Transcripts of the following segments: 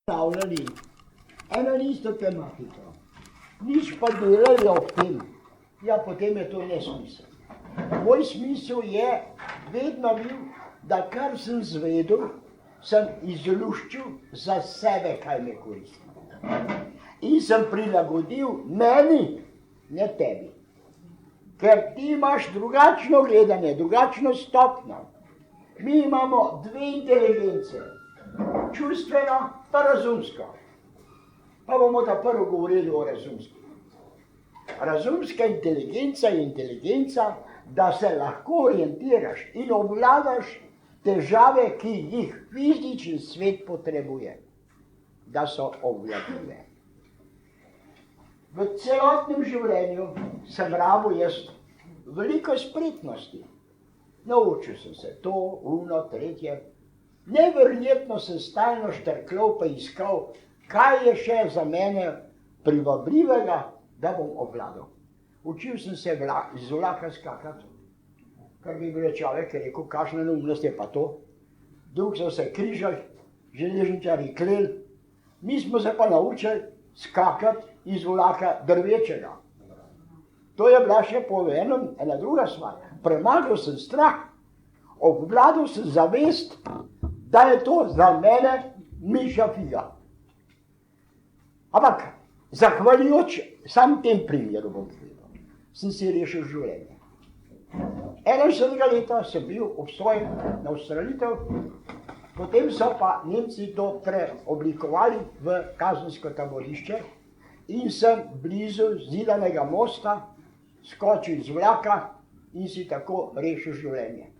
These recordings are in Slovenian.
ponavljali eno in isto tematiko. Nič pa delali ob tem. Ja, potem je to nesmisel. Moj smisel je vedno bil, da kar sem zvedel, sem izluščil za sebe, kaj me koristi. In sem prilagodil meni, ne tebi. Ker ti imaš drugačno gledanje, drugačno stopnjo. Mi imamo dve inteligence, čustveno pa razumsko. Pa bomo ta prvo govorili o razumski. Razumska inteligenca je inteligenca, da se lahko orientiraš in obvladaš težave, ki jih fizični svet potrebuje, da so obvladljive. V celotnem življenju sem rabil jaz veliko spretnosti. Naučil sem se to, tretje. Neverjetno sem stalno štrklal pa iskal, kaj je še za mene privabljivega, da bom obvladal. Učil sem se iz vlaka skakati, kar bi bil človek rekel, kakšna neumnost je pa to. Drug so se križali, železničarji kleli, mi smo se pa naučili skakati iz vlaka drvečega. To je bila še po enem, ena druga stvar. Premagal sem strah, obvladal sem zavest, da je to za mene miša figa. Ampak, zahvaljujoč sam tem primeru, bom povedal, sem si rešil življenje. 71 leta sem bil obsojen na ustrelitev, potem so pa Nemci to preoblikovali v kazensko taborišče in sem blizu zidanega mosta skočil iz vlaka in si tako rešil življenje.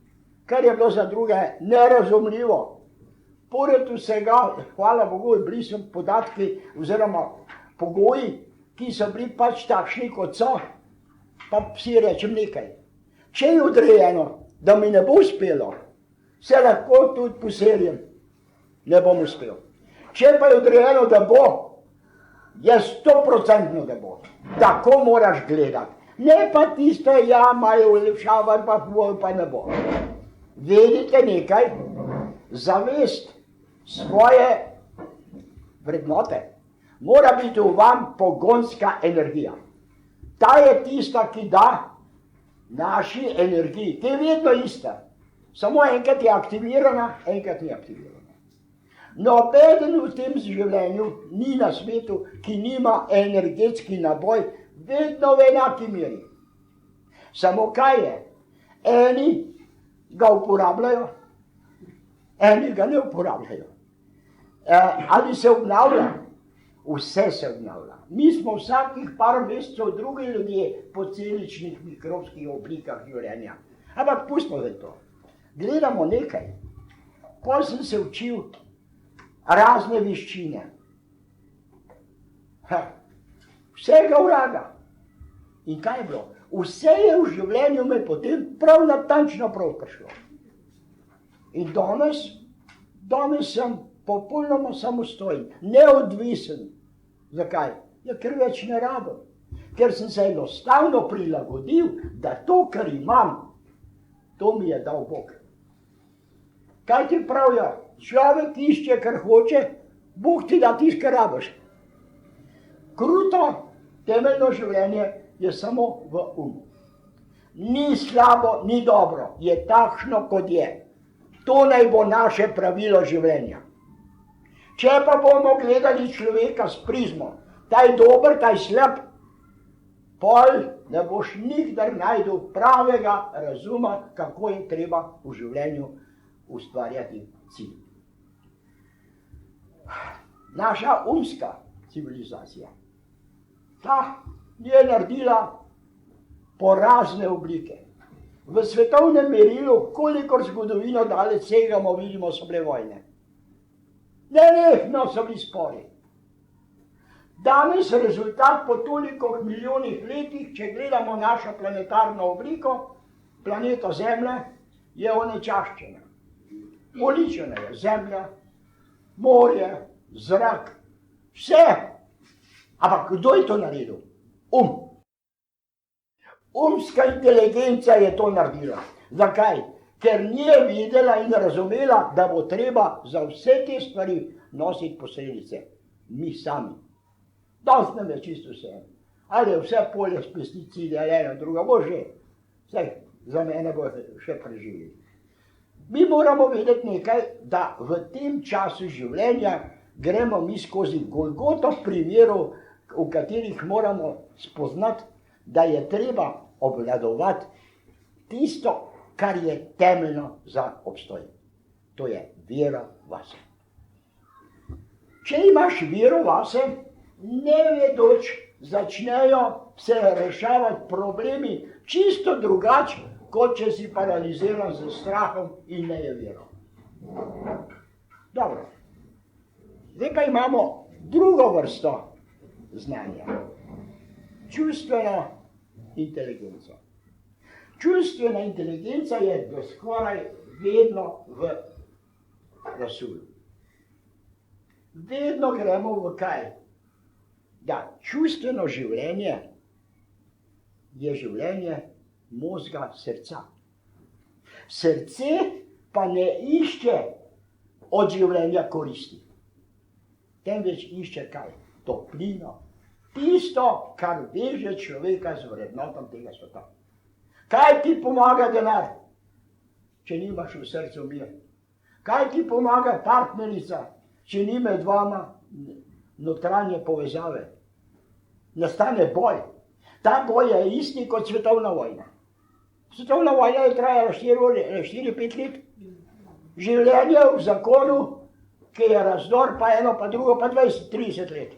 Kar je bilo za druge nerazumljivo. Pored vsega, hvala Bogu, bili so podatki oziroma pogoji, ki so bili pač takšni, kot so, pa si rečem nekaj. Če je odrejeno, da mi ne bo uspelo, se lahko tudi poseljem, ne bom uspel. Če pa je odrejeno, da bo, je 100% da bo. Tako moraš gledati. Ne pa tisto, ja, imajo ulepšavan, pa ne bo. Vedite nekaj, zavest svoje vrednote mora biti v vam pogonska energija. Ta je tista, ki da naši energiji. Te je vedno ista. Samo enkrat je aktivirana, enkrat ni aktivirana. Nobeden v tem življenju ni na svetu, ki nima energetski naboj, vedno v enaki meri. Samo kaj je? Eni ga uporabljajo, eni ga ne uporabljajo. Ali se obnavlja? Vse se obnavlja. Mi smo vsakih par mesecev drugi ljudje po celičnih mikrobskih oblikah življenja. Ampak pustimo zdaj to. Gledamo nekaj. Potem sem se učil razne veščine. Vsega vraga. In kaj je bilo? Vse je v življenju me potem prav natančno prav prišlo. In danes sem popolnoma samostojen, neodvisen. Zakaj? Ja, ker več ne rabim. Ker sem se enostavno prilagodil, da to, kar imam, to mi je dal Bog. Kaj ti pravijo? Človek išče, kar hoče, Bog ti da tisto, kar rabiš. Kruto, temeljno življenje je samo v umu. Ni slabo, ni dobro, je takšno, kot je. To naj bo naše pravilo življenja. Če pa bomo gledali človeka s prizmo, taj dober, taj slab, pol ne boš nikdar najdel pravega razuma, kako je treba v življenju ustvarjati cilj. Naša umska civilizacija, ta je naredila porazne oblike. V svetovnem merilu, kolikor zgodovino daleč segamo, vidimo, so bile vojne. Nenehno so bili spori. Danes rezultat po toliko milijonih letih, če gledamo našo planetarno obliko, planeto Zemlje, je onečaščena. Uničena je Zemlja, morje, zrak, vse. Ampak kdo je to naredil? Umska inteligenca je to naredila. Zakaj? ker ni videla in razumela, da bo treba za vse te stvari nositi posledice, mi sami. Danes nam je čisto vse. Ali je vse polje s pesticidi, ali eno drugo, bo že. Vse, za mene bo še preživeli. Mi moramo vedeti nekaj, da v tem času življenja gremo mi skozi golgoto primerov, v katerih moramo spoznati, da je treba obvladovati tisto, kar je temeljno za obstoj. To je vera vase. Če imaš vero vase, nevedoč začnejo se rešavati problemi čisto drugače, kot če si paraliziran z strahom in nevero. Dobro. Zdaj pa imamo drugo vrsto znanja. Čustveno inteligenco. Čustvena inteligenca je do skoraj vedno v razsulu. Vedno gremo v kaj? Da čustveno življenje je življenje možga srca. Srce pa ne išče od življenja koristi. Temveč išče kaj? Toplino. Tisto, kar veže človeka z vrednotom tega sveta. Kaj ti pomaga denar, če nimaš v srcu mir? Kaj ti pomaga partnerica, če ni med vama notranje povezave? Nastane boj. Ta boj je isti kot svetovna vojna. Svetovna vojna je trajala 4-5 let. Življenje v zakonu, ki je razdor, pa eno, pa drugo, pa 20-30 let.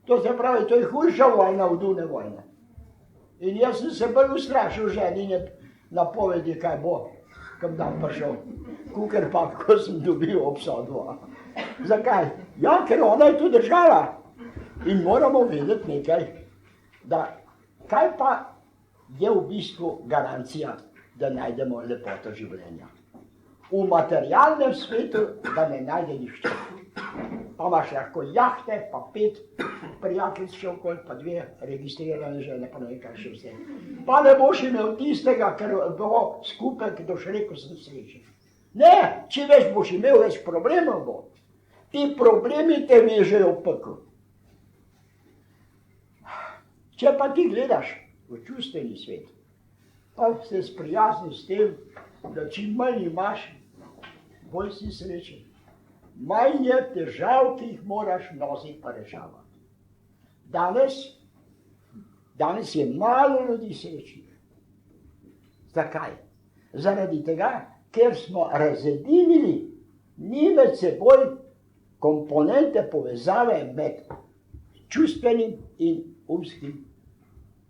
To se pravi, to je hujša vojna od Dune vojne. In jaz sem se bolj ustrašil ženine napovedi, kaj bo, kam dan prišel. Kukor pa, ko sem dobil obsodbo. Zakaj? Ja, ker ona je tu držala. In moramo vedeti nekaj, da kaj pa je v bistvu garancija, da najdemo lepoto življenja. V materialnem svetu ga ne najde nišče. Pa imaš lahko jahte, pa 5 prijateljstev okoli, pa 2 registrirane žene, pa ne vem kaj še vse. Pa ne boš imel tistega, ker bo skupaj, ki boš rekel, sem srečen. Ne, če več boš imel, več problemov bo. Ti problemi te vežejo v peklu. Če pa ti gledaš v čustveni svet, pa se sprijazni s tem, da čim manj imaš, bolj si srečen. Manj je težav, ki jih moraš nositi pa rešavati. Danes je malo ljudi srečnih. Zakaj? Zaradi tega, ker smo razedinili ni med seboj komponente povezave med čustvenim in umskim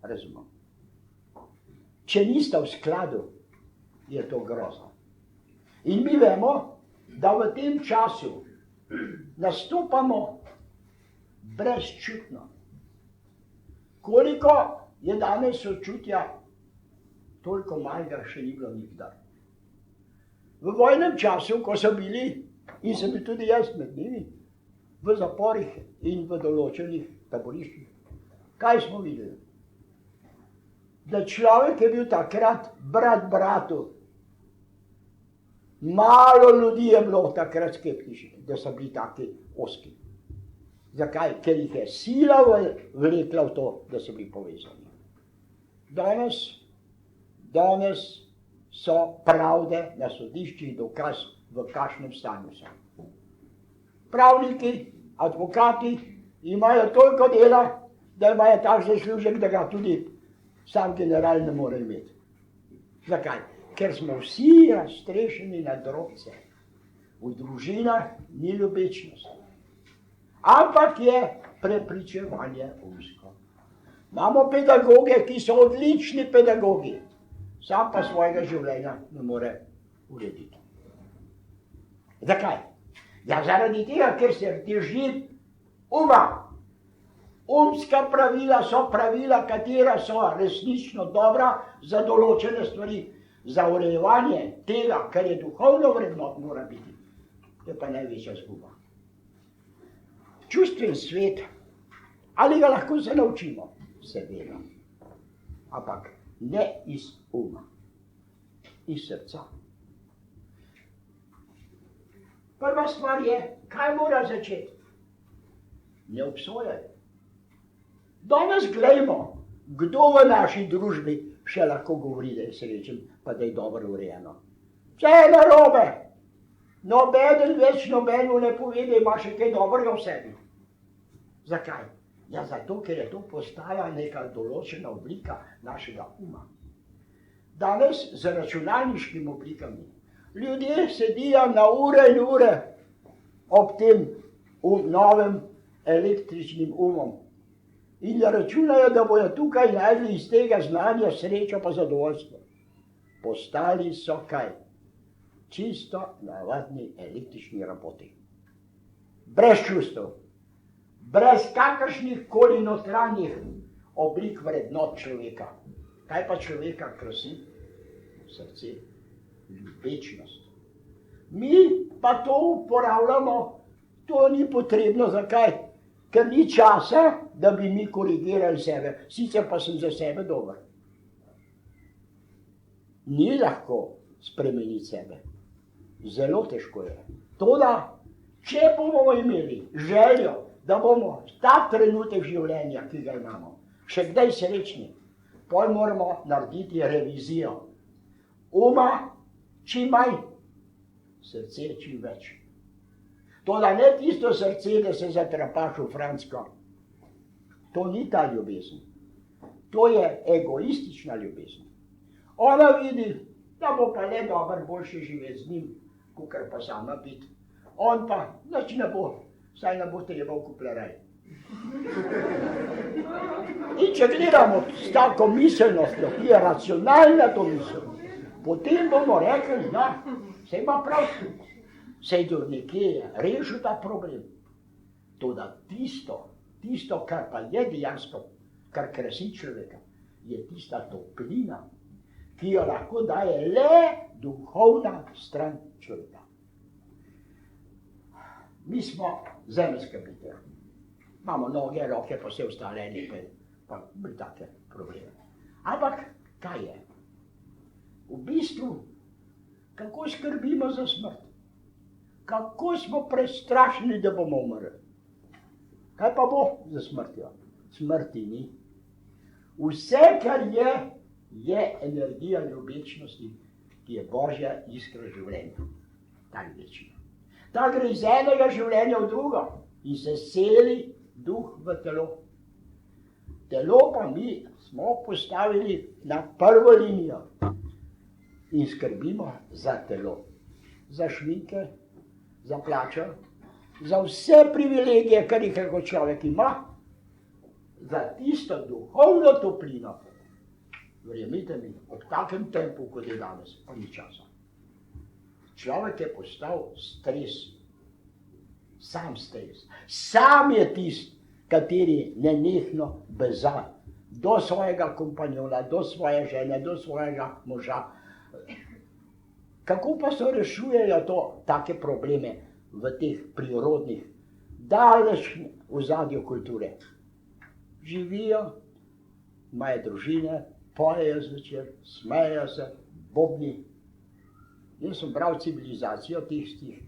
razumom. Če nista v skladu, je to grozno. In mi vemo, da v tem času nastopamo brezčutno. Koliko je danes sočutja, toliko malega še ni bilo nikdar. V vojnem času, ko so bili, in sem bil tudi jaz med njimi, v zaporih in v določenih taboriščih, kaj smo videli? Da človek je bil takrat brat bratu. Malo ljudi je bilo takrat skeptičnih, da so bili taki ozki. Zakaj? Ker jih je sila vlekla v to, da so bili povezani. Danes so pravde na sodiščih dokaz, v kakšnem stanju so. Pravniki, advokati imajo toliko dela, da imajo tak zaslužek, da ga tudi sam general ne more imeti. Zakaj? Ker smo vsi raztrešeni na drobce. V družinah ni ljubečnost. Ampak je prepričevanje umsko. Imamo pedagoge, ki so odlični pedagogi, sam pa svojega življenja ne more urediti. Zakaj? Ja, zaradi tega, ker se drži uma. Umska pravila so pravila, katera so resnično dobra za določene stvari. Za urejevanje tega, kar je duhovno vrednot, mora biti. To je pa največja zguba. Čustven svet, ali ga lahko se naučimo? Seveda. Ampak ne iz uma, iz srca. Prva stvar je, kaj mora začeti? Ne obsojaj. Danes gledajmo, kdo v naši družbi še lahko govori, da je srečen, pa da je dobro urejeno. Vse je narobe. Nobeden več nobenu ne pove, da ima še kaj dobrega v sebi. Zakaj? Ja, zato, ker je to postala neka določena oblika našega uma. Danes z računalniškimi oblikami ljudje sedijo na ure in ure ob tem novem električnim umom in računajo, da bojo tukaj najdli iz tega znanja srečo pa zadovoljstvo. Postali so kaj? Čisto navadni električni roboti. Brez čustev, brez kakršnih koli notranjih oblik vrednot človeka. Kaj pa človeka krasi? Srce, ljubečnost. Mi pa to uporabljamo, to ni potrebno. Zakaj? Ker ni časa, da bi mi korigirali sebe. Sicer pa sem za sebe dober. Ni lahko spremeniti sebe. Zelo težko je. Toda, če bomo imeli željo, da bomo ta trenutek življenja, ki ga imamo, še kdaj srečni, potem moramo narediti revizijo. Uma čim manj, srce čim več. Toda ne tisto srce, da se zatrapaš v fransko. To ni ta ljubezen. To je egoistična ljubezen. Ona vidi, da bo pa le dobro boljše živeti z njim, kakor pa sama biti. On pa nič ne bo, saj ne bo treba v kupleraj. In če gledamo s tako miselnostjo, ki je racionalna to misel, potem bomo rekli, ja, saj ima prav, saj do nekje je rešil ta problem. Toda tisto, kar pa je dejansko, kar krasi človeka, je tista toplina, ki jo lahko daje le duhovna stran človeka. Mi smo zemeljske bitje. Imamo noge, roke, pa vse ostale lepe, pa take probleme. Ampak kaj je? V bistvu, kako skrbimo za smrt? Kako smo prestrašeni, da bomo umrli? Kaj pa bo za smrtjo? Smrti ni. Vse, kar je energija ljubečnosti, ki je Božja iskra življenja. Ta ljubečina. Ta gre iz enega življenja v drugo in se seli duh v telo. Telo pa mi smo postavili na prvo linijo in skrbimo za telo. Za šminke, za plačo, za vse privilegije, kar jih kot človek ima, za tisto duhovno toplino. Verjemite mi, ob takem tempu, kot je danes, pa ni časa. Človek je postal stres. Sam stres. Sam je tist, kateri nenehno beza do svojega kompanjona, do svoje žene, do svojega moža. Kako pa se rešujejo take probleme v teh prirodnih, daleč v ozadju kulture? Živijo, imajo družine, pojejo zvečer, smejejo se, bobni. Jaz sem bral civilizacijo tistih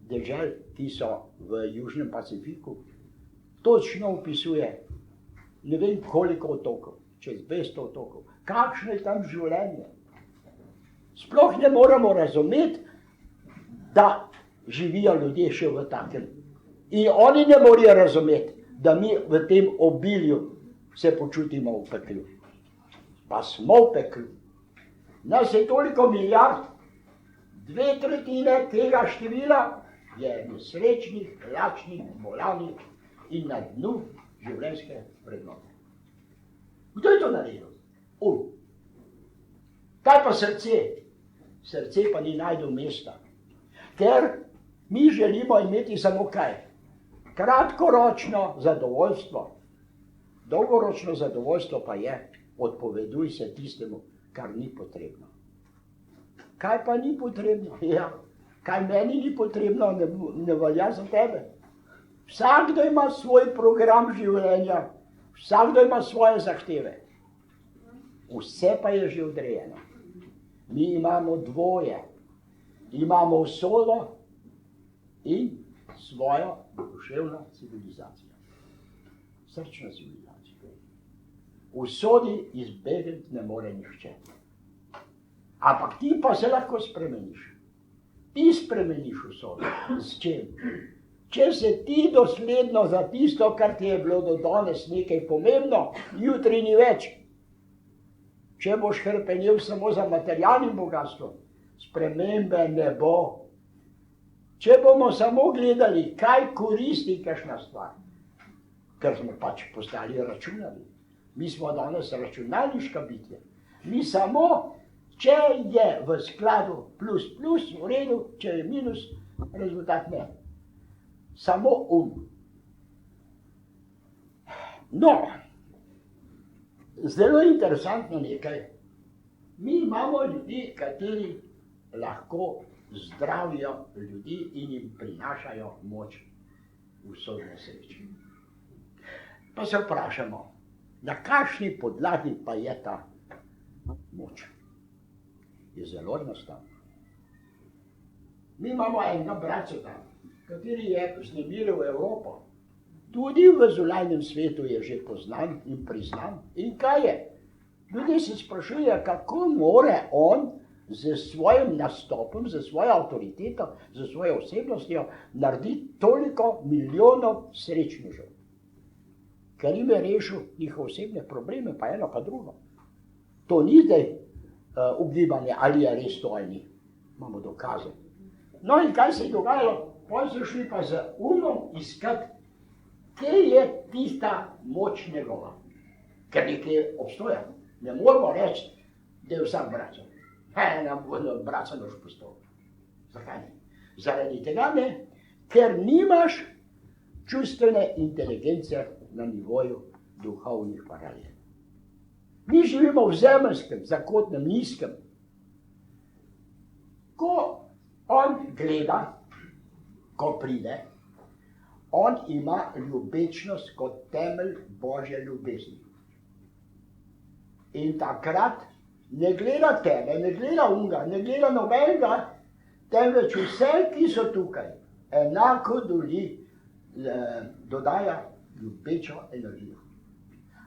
dežel, ki so v Južnem Pacifiku. Točno opisuje, ne vem koliko otokov, čez 200 otokov. Kakšno je tam življenje? Sploh ne moramo razumeti, da živijo ljudje še v takem. In oni ne morajo razumeti, da mi v tem obilju se počutimo v peklu. Pa smo v peklu. Nas je toliko milijard, 2/3 tega števila je nesrečnih, lačnih, bolanih in na dnu življenjske vrednote. Kdo je to naredil? Kaj pa srce? Srce pa ni najdel mesta. Ker mi želimo imeti samo kaj? Kratkoročno zadovoljstvo. Dolgoročno zadovoljstvo pa je, odpoveduj se tistemu, kar ni potrebno. Kaj pa ni potrebno? Ja, kaj meni ni potrebno, ne velja za tebe. Vsakdo ima svoj program življenja, vsakdo ima svoje zahteve. Vse pa je že odrejeno. Mi imamo dvoje. Imamo usodo in svojo duševno civilizacijo. Srčna civilizacija. V sodi izbegniti ne more nihče. Ampak ti pa se lahko spremeniš. Ti spremeniš usodo. S čem? Če se ti dosledno za tisto, kar ti je bilo do danes nekaj pomembno, jutri ni več. Če boš hrpenil samo za materialnim bogastvom, spremembe ne bo. Če bomo samo gledali, kaj koristi kakšna stvar, ker smo pač postali računali. Mi smo danes računalniška bitja. Mi samo, če je v skladu plus, v redu, če je minus, rezultat ne. Samo No, zelo interesantno nekaj. Mi imamo ljudi, kateri lahko zdravijo ljudi in jim prinašajo moč v sodne sreči. Pa se vprašamo, na kakšni podlagi pa je ta moč? Je zelo enostavno. Mi imamo enega bratca tam, kateri je vznemiril Evropo. Tudi v zunanjem svetu je že poznan in priznan. In kaj je? Ljudje se sprašujejo, kako more on z svojim nastopom, z svojo avtoriteto, z svojo osebnostjo narediti toliko milijonov srečnežev. Ker jim je rešil njihove osebne probleme, pa eno pa drugo. To ni zdaj ugibanje, ali je res to ali ni. Imamo dokaze. No in kaj se je dogajalo? Potem so šli pa z umom iskati, kje je tista moč njegova. Ker nekaj obstoja. Ne moramo reči, da je vsak braco. Braca noš postal. Zakaj ne? Zaradi tega ne, ker nimaš čustvene inteligence na nivoju duhovnih paralel. Mi živimo v zemeljskem, zakotnem, nizkem. Ko on gleda, ko pride, on ima ljubečnost kot temelj Božje ljubezni. In takrat ne gleda tebe, ne gleda unga, ne gleda nobenega, temveč vse, ki so tukaj, enako dodaja ljubečo energijo.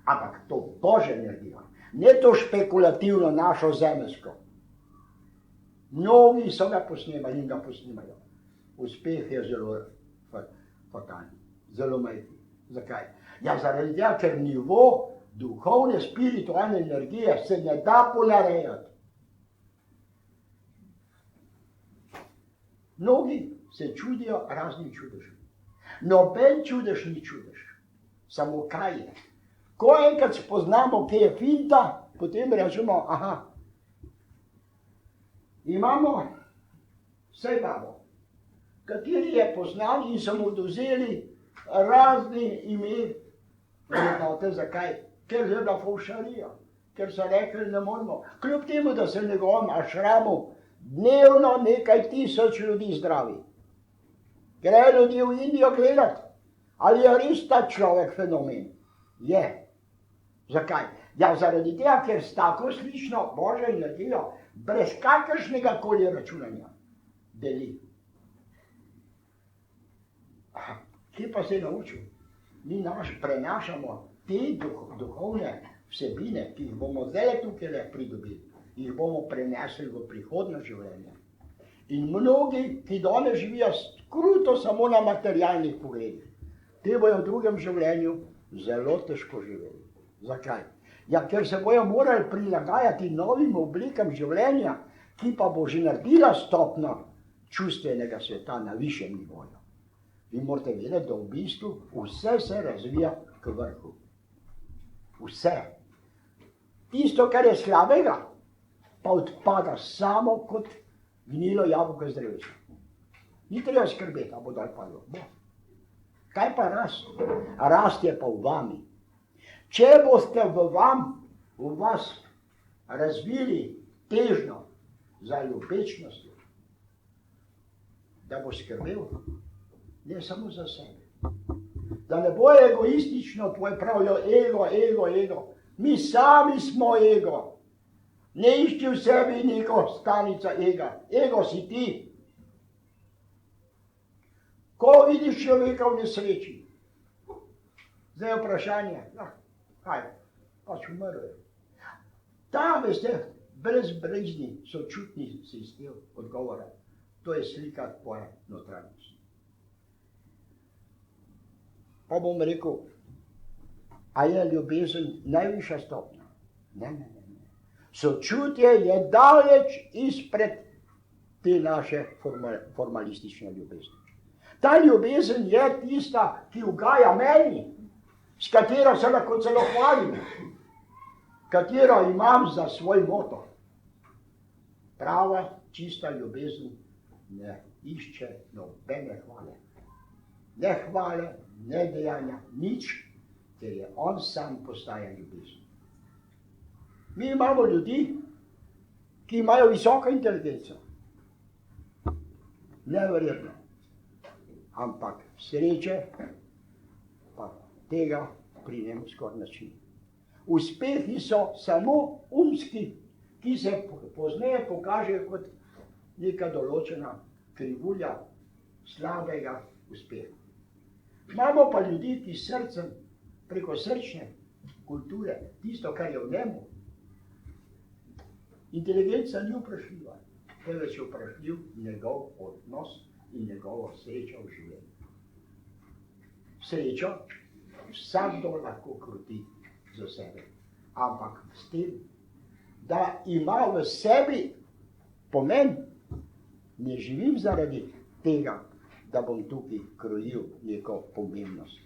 Ampak to Božjo energijo, ne to špekulativno našo zemeljsko. Mnogi so ga posnemali in ga posnemajo. Uspeh je zelo fatalni, zelo majhen. Zakaj? Ja, zaradi tega, ker nivo duhovne, spiritualne energije se ne da ponarejati. Mnogi se čudijo raznim čudežem. Noben čudež ni čudež. Samo kaj je? Ko enkrat spoznamo, kje je finta, potem rečemo, aha, imamo vse babo, kateri je poznan in so mu dozeli razni ime vrednote. Zakaj? Ker je bila fovšarija, ker so rekli, ne moramo. Kljub temu, da se v njegovem ašramu dnevno nekaj tisoč ljudi zdravi. Gre ljudi v Indijo gledati, ali je res ta človek fenomen? Je. Zakaj? Ja, zaradi tega, ker s tako slično Božjo energijo, brez kakršnega koli računanja, deli. Kje pa se je naučil? Mi prenašamo te duhovne vsebine, ki jih bomo zdaj tukaj pridobili, jih bomo prenesli v prihodnje življenje. In mnogi, ki danes živijo kruto samo na materialnih pogledih, te bojo v drugem življenju zelo težko živeli. Zakaj? Ja, ker se bojo morali prilagajati novim oblikam življenja, ki pa bo že naredila stopno čustvenega sveta na višjem nivoju. Vi morate vedeti, da v bistvu vse se razvija k vrhu. Vse. Tisto, kar je slabega, pa odpada samo kot gnilo jabolko z drevesa. Ni treba skrbeti, a bo dol padlo. Kaj pa rast? Rast je pa v vami. Če boste v vas razvili težnjo za ljubečnostjo, da bo skrbel, ne samo za sebe. Da ne bo egoistično, tvoj pravijo ego. Mi sami smo ego. Ne išči v sebi neko stanica ega. Ego si ti. Ko vidiš človeka v nesreči, zdaj je vprašanje, kaj, pač umrl je. Ta, veste, brezbrižni, sočutni sistem odgovora, to je slika tvoje notranjosti. Pa bom rekel, a je ljubezen najvišja stopnja? Ne. Sočutje je daleč izpred te naše formalistične ljubezni. Ta ljubezen je tista, ki ugaja meni, s katero se lahko celo hvalim, katero imam za svoj moto. Prava, čista ljubezen ne išče nobene hvale. Ne hvale, ne dejanja, nič, ker je on sam postaja ljubezen. Mi imamo ljudi, ki imajo visoko inteligenco. Neverjetno. Ampak sreče pa tega pri njemu skoraj način. Uspehi so samo umski, ki se pozneje pokažejo kot neka določena krivulja slabega uspeha. Imamo pa ljudi, ki srcem, preko srčne kulture, tisto, kar je v njemu, inteligenca ni vprašljiva, temveč je vprašljiv njegov odnos in njegovo srečo v življenju. Srečo vsakdo lahko kruti za sebe, ampak s tem, da ima v sebi pomen, ne živim zaradi tega, da bom tukaj krojil neko pomembnost,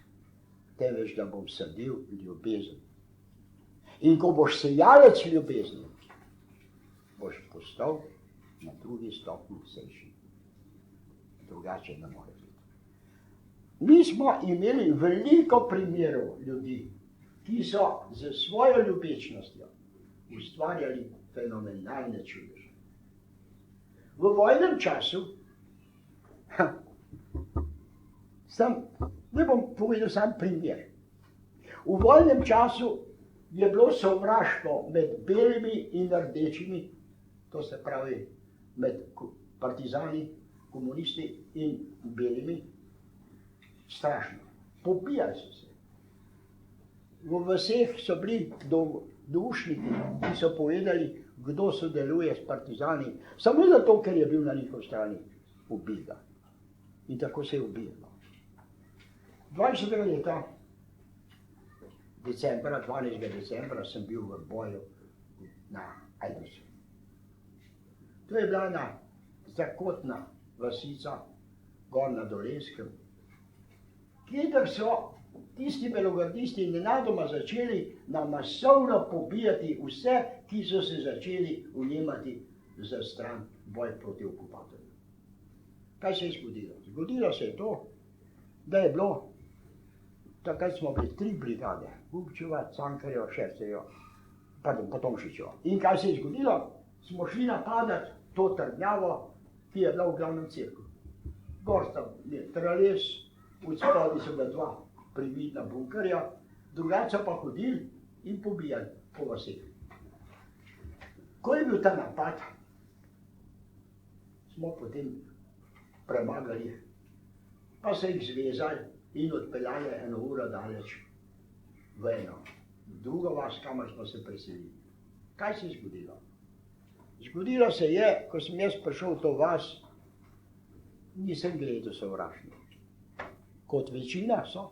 temveč da bom sadil ljubezen. In ko boš sejalec ljubezni, boš postal na drugi stopnji srečen. Drugače ne more biti. Mi smo imeli veliko primerov ljudi, ki so z svojo ljubečnostjo ustvarjali fenomenalne čudeže. V vojnem času, ne bom povedal sam primer, v vojnem času je bilo sovraštvo med belimi in rdečimi, to se pravi med partizani, komunisti in belimi, strašno. Pobijali so se. V vseh so bili doušniki, ki so povedali, kdo sodeluje s partizani, samo zato, ker je bil na njihovi strani, ubij ga. In tako se je ubijalo. 20. leta, 12. decembra sem bil v boju na Ajdovcu. To je bila ena zakotna vasica, gor na Dolenjskem, kjer so tisti belogardisti nenadoma začeli na masovno pobijati vse, ki so se začeli ujemati za stran boj proti okupatorju. Kaj se je zgodilo? Zgodilo se je to, da je bilo, takrat smo bili 3 brigade, Gubčeva, Cankarjev, Šercejo, Potomšičevo. In kaj se je zgodilo? Smo šli napadati to trdnjavo, ki je bila v glavnem cirku. Gor sta trales, v spodaj so bila 2 prividna bunkerja, drugače pa hodili in pobijali po vaseh. Ko je bil ta napad, smo potem premagali, pa se jih zvezali in odpeljali 1 uro daleč v eno drugo vas, kamor smo se preselili. Kaj se je zgodilo? Zgodilo se je, ko sem jaz prišel v to vas, nisem gledal sovražno. Kot večina so,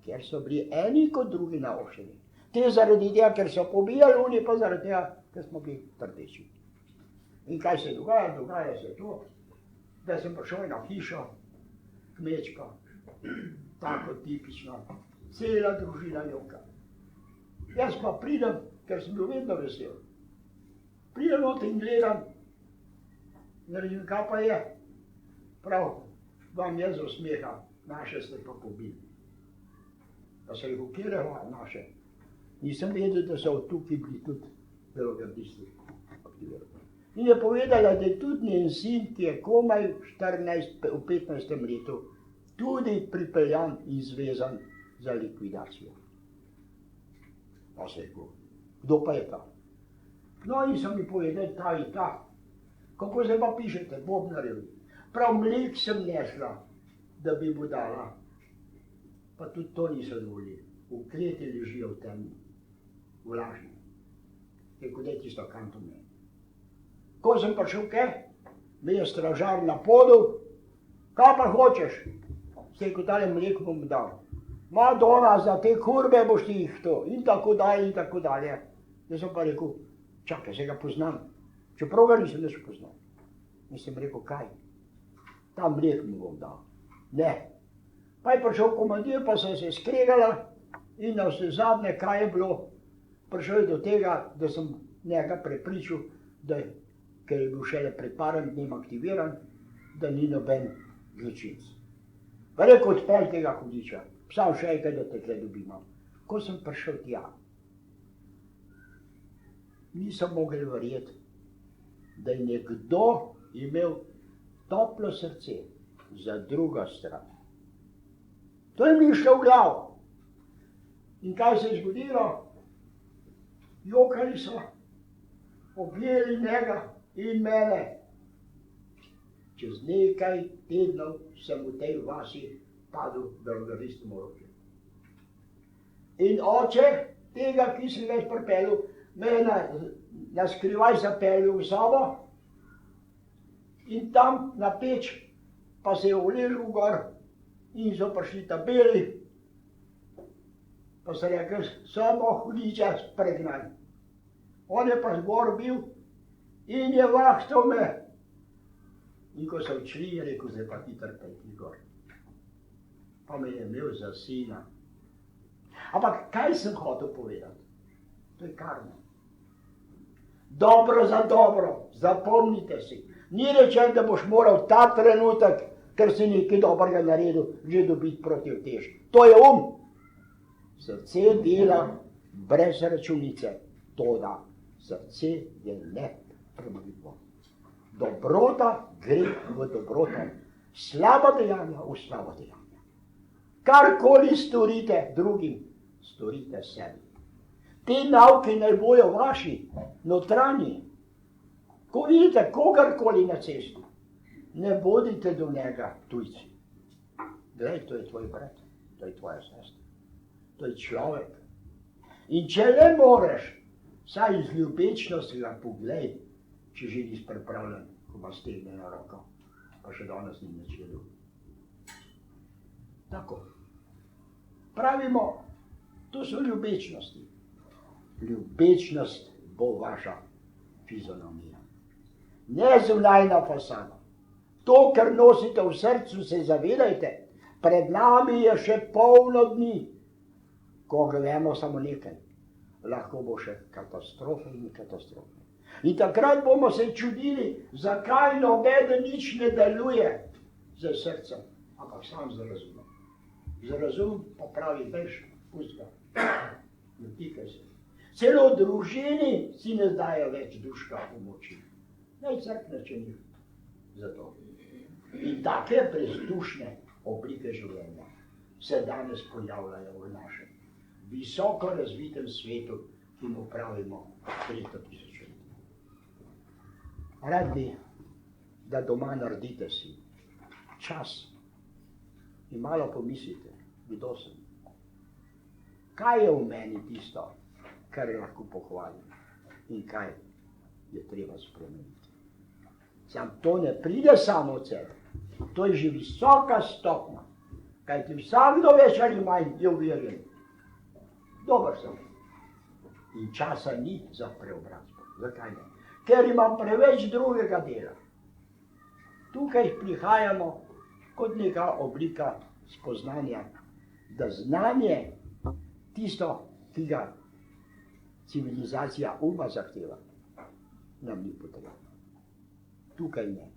ker so bili eni kot drugi naošeni. Te zaradi tega, ker so pobijali, oni pa zaradi tega, ker smo bili trdeči. In kaj se dogaja? Dogaja se to, da sem prišel na hišo, kmečko, tako tipično, cela družina joka. Jaz pa pridem, ker sem bil vedno vesel. Pridem od in gledam, naredim, kaj pa je. Prav, vam je za smeha, naše ste pa pobili. Pa se rekel, kjere naše? Nisem vedel, da so tukaj bili tudi belogardisti. In je povedala, da je tudi njen sin, ki je komaj v 15. letu, tudi pripeljan in zvezan za likvidacijo. Pa se je rekel, kdo pa je ta? No in so mi povedali, ta in ta. Kako se pa pišete, Bobnarjevi? Prav mlek sem nesla da bi mu dala. Pa tudi to niso dovolili. V kleti ležijo v temni, v lažni. Rekel, da je tisto kanto meni. Ko sem prišel me je stražar na podu, kaj pa hočeš? Se rekel, tale mleko bom dal. Madona, za te kurbe boš ti jih to. In tako dalje, in tako dalje. Jaz sem pa rekel, čakaj, se ga poznam. Čeprav ga nisem nič poznal. In sem rekel, kaj? Ta mleko mu bom dal. Ne. Pa je prišel komandir, pa sem se skregala in na vse zadnje, kaj je bilo, prišel je do tega, da sem njega prepričal, da ker je bil šele pred parem dnem aktiviran, da ni noben zločinec. Pa rekel, odpelj tega hudiča, sam še enkrat, da te tle dobimo. Ko sem prišel tja, nisem mogel verjeti, da je nekdo imel toplo srce za drugo stran. To je mi šlo v glavo. In kaj se je zgodilo? Jokali so, objeli njega in mene. Čez nekaj tednov sem v tej vasi padel v organistvom orožje. In oče tega, ki sem več pripeljal, me je na skrivaj zapeljal v sobo in tam na peč pa se je uležil gor in so prišli ta beli. Pa so rekli, samo hudiča pregnaj. On je pa zgor bil in je vahtal me. In ko so odšli, je rekel, zdaj pa ti trpeti gor. Pa me je imel za sina. Ampak kaj sem hotel povedati? To je karma. Dobro za dobro, zapomnite si. Ni rečen, da boš moral ta trenutek, ker si nekaj dobrega naredil, že dobiti protivtež. To je Srce dela brez računice, toda srce je nepremagljivo. Dobrota gre v dobroto, slaba dejanja v slabo dejanja. Karkoli storite drugim, storite sebi. Te nauke naj bojo vaši, notranji. Ko vidite kogarkoli na cesti, ne bodite do njega tujci. Glej, to je tvoj brat, to je tvoja sestra. To je človek. In če le moreš, saj iz ljubečnosti ga poglej, če že nisi pripravljen, ko ima stegne na roko, pa še danes ni nič jedel. Tako. Pravimo, to so ljubečnosti. Ljubečnost bo vaša fizionomija. Ne zunajna fasada. To, kar nosite v srcu, se zavedajte, pred nami je še polno dni. Ko gledamo samo nekaj, lahko bo še katastrofa in katastrofa. In takrat bomo se čudili, zakaj nobeden nič ne deluje z srcem, ampak sam z razumom. Z razum pa pravi, veš, pusti ga, ne tikaj se. Celo v družini si ne daje več duška pomoči. Naj crkne, če ni za to. In take brezdušne oblike življenja se danes pojavljajo v našem visoko razvitem svetu, ki mu pravimo 300 tisočletja. Rad bi, da doma naredite si čas in malo pomislite, kdo sem. Kaj je v meni tisto, kar lahko pohvalim in kaj je treba spremeniti. Sam to ne pride samo od sebe, to je že visoka stopnja, kajti vsakdo več ali manj je uverjen. Dober sem. In časa ni za preobrazbo. Zakaj ne? Ker imam preveč drugega dela. Tukaj prihajamo kot neka oblika spoznanja, da znanje, tisto, ki ga civilizacija uma zahteva, nam ni potrebno. Tukaj ne.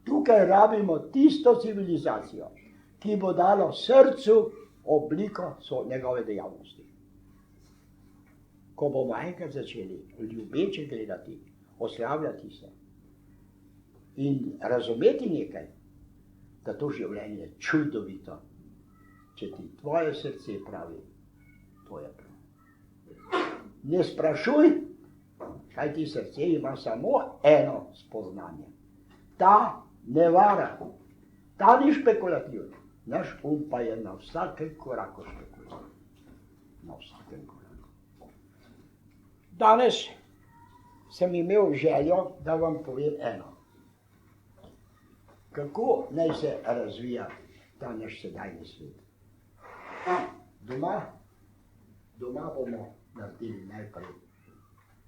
Tukaj rabimo tisto civilizacijo, ki bo dalo srcu obliko njegove dejavnosti. Ko bomo enkrat začeli ljubeče gledati, oslavljati se in razumeti nekaj, da to življenje je čudovito, če ti tvoje srce pravi, to je prav. Ne sprašuj, kaj ti srce ima samo eno spoznanje. Ta ne vara, ta ni špekulativna. Naš pa je na vsakem koraku špekulacija. Na vsakem koraku. Danes sem imel željo, da vam povem eno. Kako naj se razvija ta naš sedajni svet? Doma bomo naredili najprej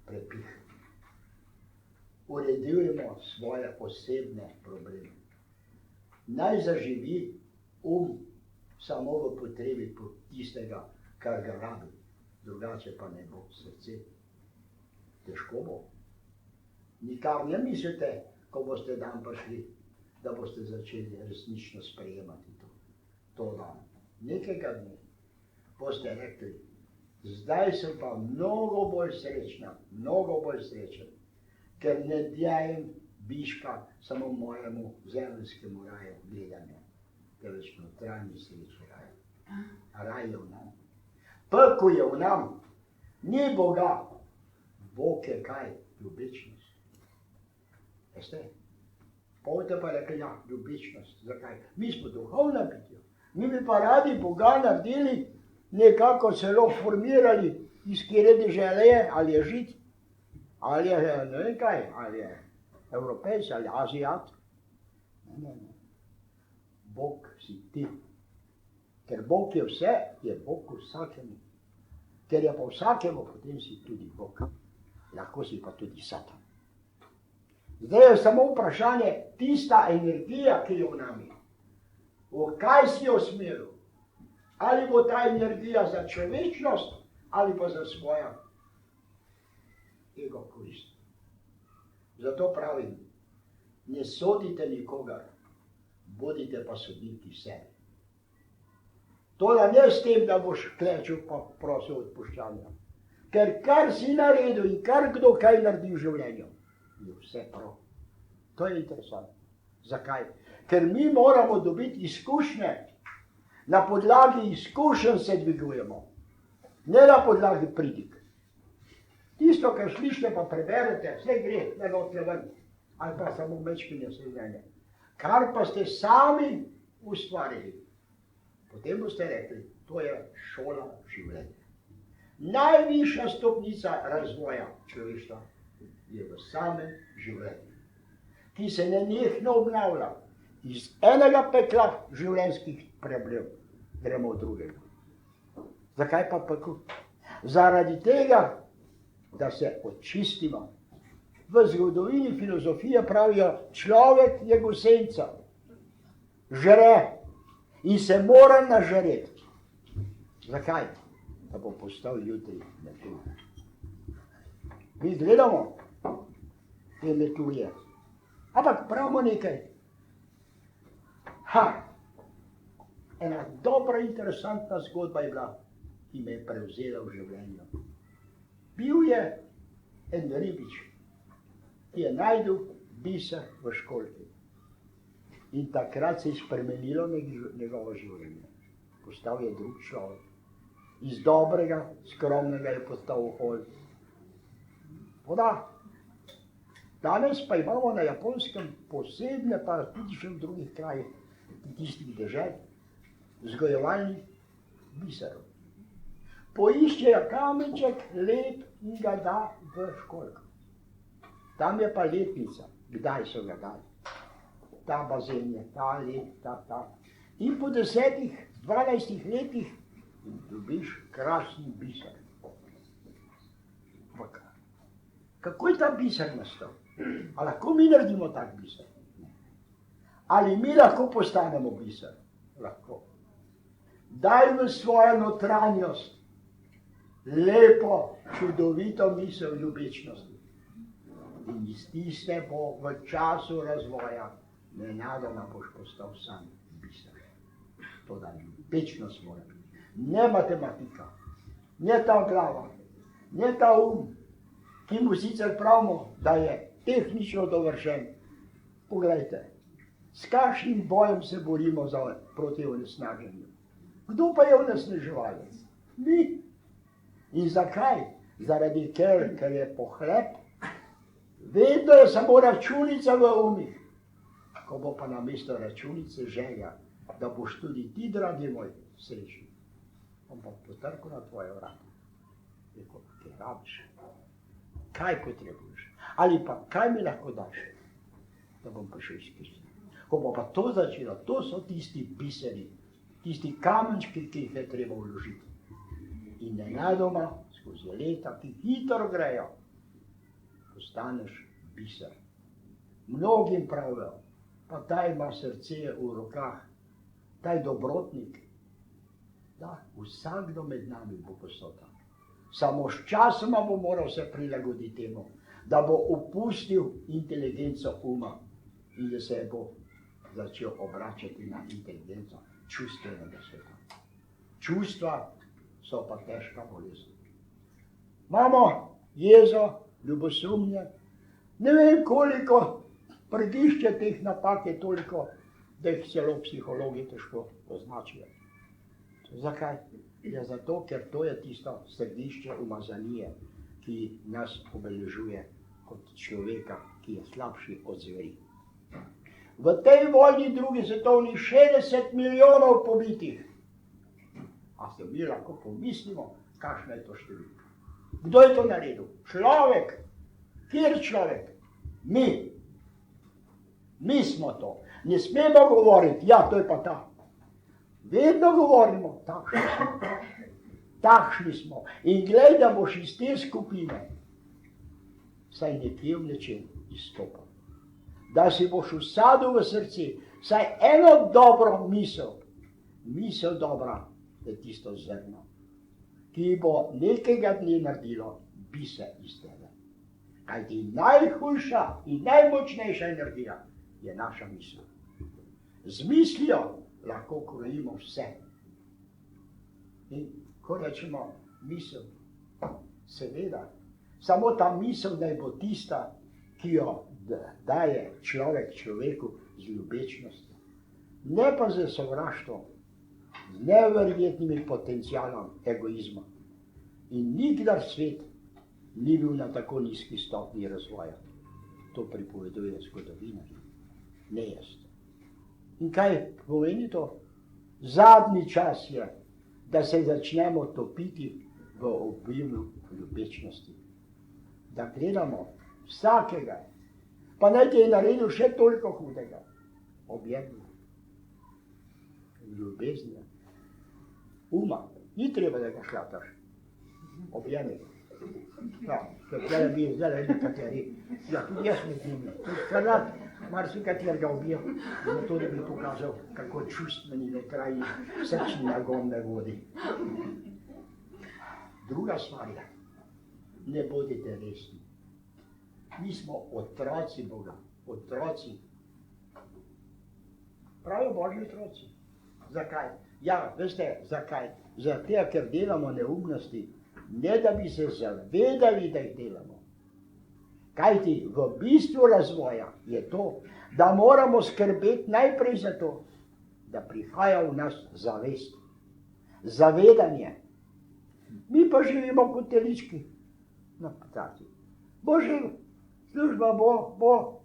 prepih. Uredujemo svoje osebne probleme. Naj zaživi samo v potrebi po tistega, kar ga rabi, drugače pa ne bo srce. Težko bo. Nikar ne mislite, ko boste dan prišli, da boste začeli resnično sprejemati to dan. Nekega dne boste rekli, zdaj sem pa mnogo bolj srečen, ker ne dajem biška samo mojemu zemeljskemu raju gledanja, temveč notranji sreči raj. Raj je v nam. Pekel je v nam, ni Boga. Bog je kaj? Ljubečnost. Veste? Povete pa rekli, ja, ljubečnost. Zakaj? Mi smo duhovna bitja. Mi bi pa radi Boga naredili, nekako celo formirali, iz kjere dežele je, ali je Žid, ali je ne vem kaj, ali je Evropejc, ali Azijat. Ne. Bog si ti. Ker Bog je vse, je Bog vsakemu. Ker je pa vsakemu, potem si tudi Bog. Lahko si pa tudi Satan. Zdaj je samo vprašanje, tista energija, ki je v nami. V kaj si jo smeril? Ali bo ta energija za človečnost, ali pa za svojo ego korist. Zato pravim, ne sodite nikogar, bodite pa sodniki sebi. Toda ne s tem, da boš klečil pa prosil odpuščanja. Ker kar si naredil in kar kdo kaj naredi v življenju, je vse prav. To je interesantno. Zakaj? Ker mi moramo dobiti izkušnje. Na podlagi izkušenj se dvigujemo. Ne na podlagi pridig. Tisto, kar slišite pa preberete, vse gre, ne notle ven. Ali pa samo mečkinje srednje. Kar pa ste sami ustvarili. Potem boste rekli, to je šola življenja. Najvišja stopnica razvoja človeštva je v samem življenju, ki se nenehno obnavlja. Iz enega pekla življenjskih problemov gremo v drugega. Zakaj pa pekel? Zaradi tega, da se očistimo. V zgodovini filozofije pravijo, človek je gosenca, žre in se mora nažreti. Zakaj? Da bo postal jutri metulj. Mi gledamo te metulje, ampak pravimo nekaj. Ena dobra, interesantna zgodba je bila, ki me je prevzela v življenju. Bil je en ribič, ki je najdel biser v školjki. In takrat se je spremenilo njegovo življenje. Postal je drug človek. Iz dobrega, skromnega je postal ohol. Voda. Danes pa imamo na Japonskem posebne, pa tudi še v drugih krajih, tistih dežel, vzgojevalnih biserov. Poiščejo kamenček lep in ga da v školjko. Tam je pa letnica, kdaj so ga dali. Ta bazen je, ta let, ta. In po 10-12 letih dobiš krasni biser. Kako je ta biser nastal? A lahko mi naredimo tak biser? Ali mi lahko postanemo biser? Lahko. Daj v svojo notranjost lepo, čudovito misel ljubečnosti. In iz tiste bo v času razvoja nenadoma boš postal sam biser. To da ljubečnost mora biti. Ne matematika, ne ta glava, ne ta ki mu sicer pravimo, da je tehnično dovršen. Poglejte, s kakšnim bojem se borimo proti onesnaženju. Kdo pa je onesnaževalec? Mi. In zakaj? Zaradi ker je pohlep. Vedno je samo računica v umih. Ko bo pa namesto računice želja, da boš tudi ti, dragi moj, srečen. On pa potrkal na tvoje vrata. Rekel, kaj rabiš? Kaj potrebuješ? Ali pa kaj mi lahko daš, da bom prišel izkušnja? Ko bo pa to začelo, to so tisti biseri, tisti kamenčki, ki jih je treba vložiti. In nenadoma, skozi leta, ki hitro grejo, postaneš biser. Mnogim pravijo, pa taj ima srce v rokah, taj dobrotnik. Da, vsakdo med nami bo postal tak. Samo s časoma bo moral se prilagoditi temu, da bo opustil inteligenco uma in da se bo začel obračati na inteligenco čustvenega sveta. Čustva so pa težka bolezen. Imamo jezo, ljubosumje, ne vem koliko, predišče teh napak je toliko, da jih celo psihologi težko označijo. Zakaj? Ja, zato, ker to je tisto središče umazanije, ki nas obeležuje kot človeka, ki je slabši od zveri. V tej vojni drugi svetovni 60 milijonov pobitih. A se mi lahko pomislimo, kakšna je to številka. Kdo je to naredil? Človek. Kjer človek? Mi. Mi smo to. Ne smemo govoriti, ja, to je pa ta. Vedno govorimo, takšni smo. Takšni smo. In glej, da boš iz te skupine saj nekje v nečem izstopal. Da si boš usadil v srce saj eno dobro misel. Misel dobra je tisto zrno, ki bo nekega dne naredilo biser iz tebe. Kajti najhujša in najmočnejša energija je naša misel. Z mislijo lahko krojimo vse. In ko rečemo misel, seveda, samo ta misel naj bo tista, ki jo daje človek človeku z ljubečnostjo. Ne pa z sovraštvom, z neverjetnim potencialom egoizma. In nikdar svet ni bil na tako nizki stopnji razvoja. To pripoveduje zgodovina, ne jaz. In kaj pomeni to? Zadnji čas je, da se začnemo topiti v obilju ljubečnosti. Da gledamo vsakega, pa naj ti je naredil še toliko hudega. Objemno. Ljubeznja. Uma. Ni treba, da ga šlataš. Objemi. Ja, zdaj bi nekateri. Ja, tudi jaz med njimi. Krat marsikaterega ubijem, zato da bi pokazal, kako čustveni nekraji srčni nagon me vodi. Druga stvar je, ne bodite resni. Mi smo otroci Boga, otroci. Pravijo Božji otroci. Zakaj? Ja, veste, zakaj? Zato, ker delamo neumnosti, ne da bi se zavedali, da jih delamo. Kajti v bistvu razvoja je to, da moramo skrbeti najprej za to, da prihaja v nas zavest, zavedanje. Mi pa živimo kot telički na ptaci. Bo živ, služba bo,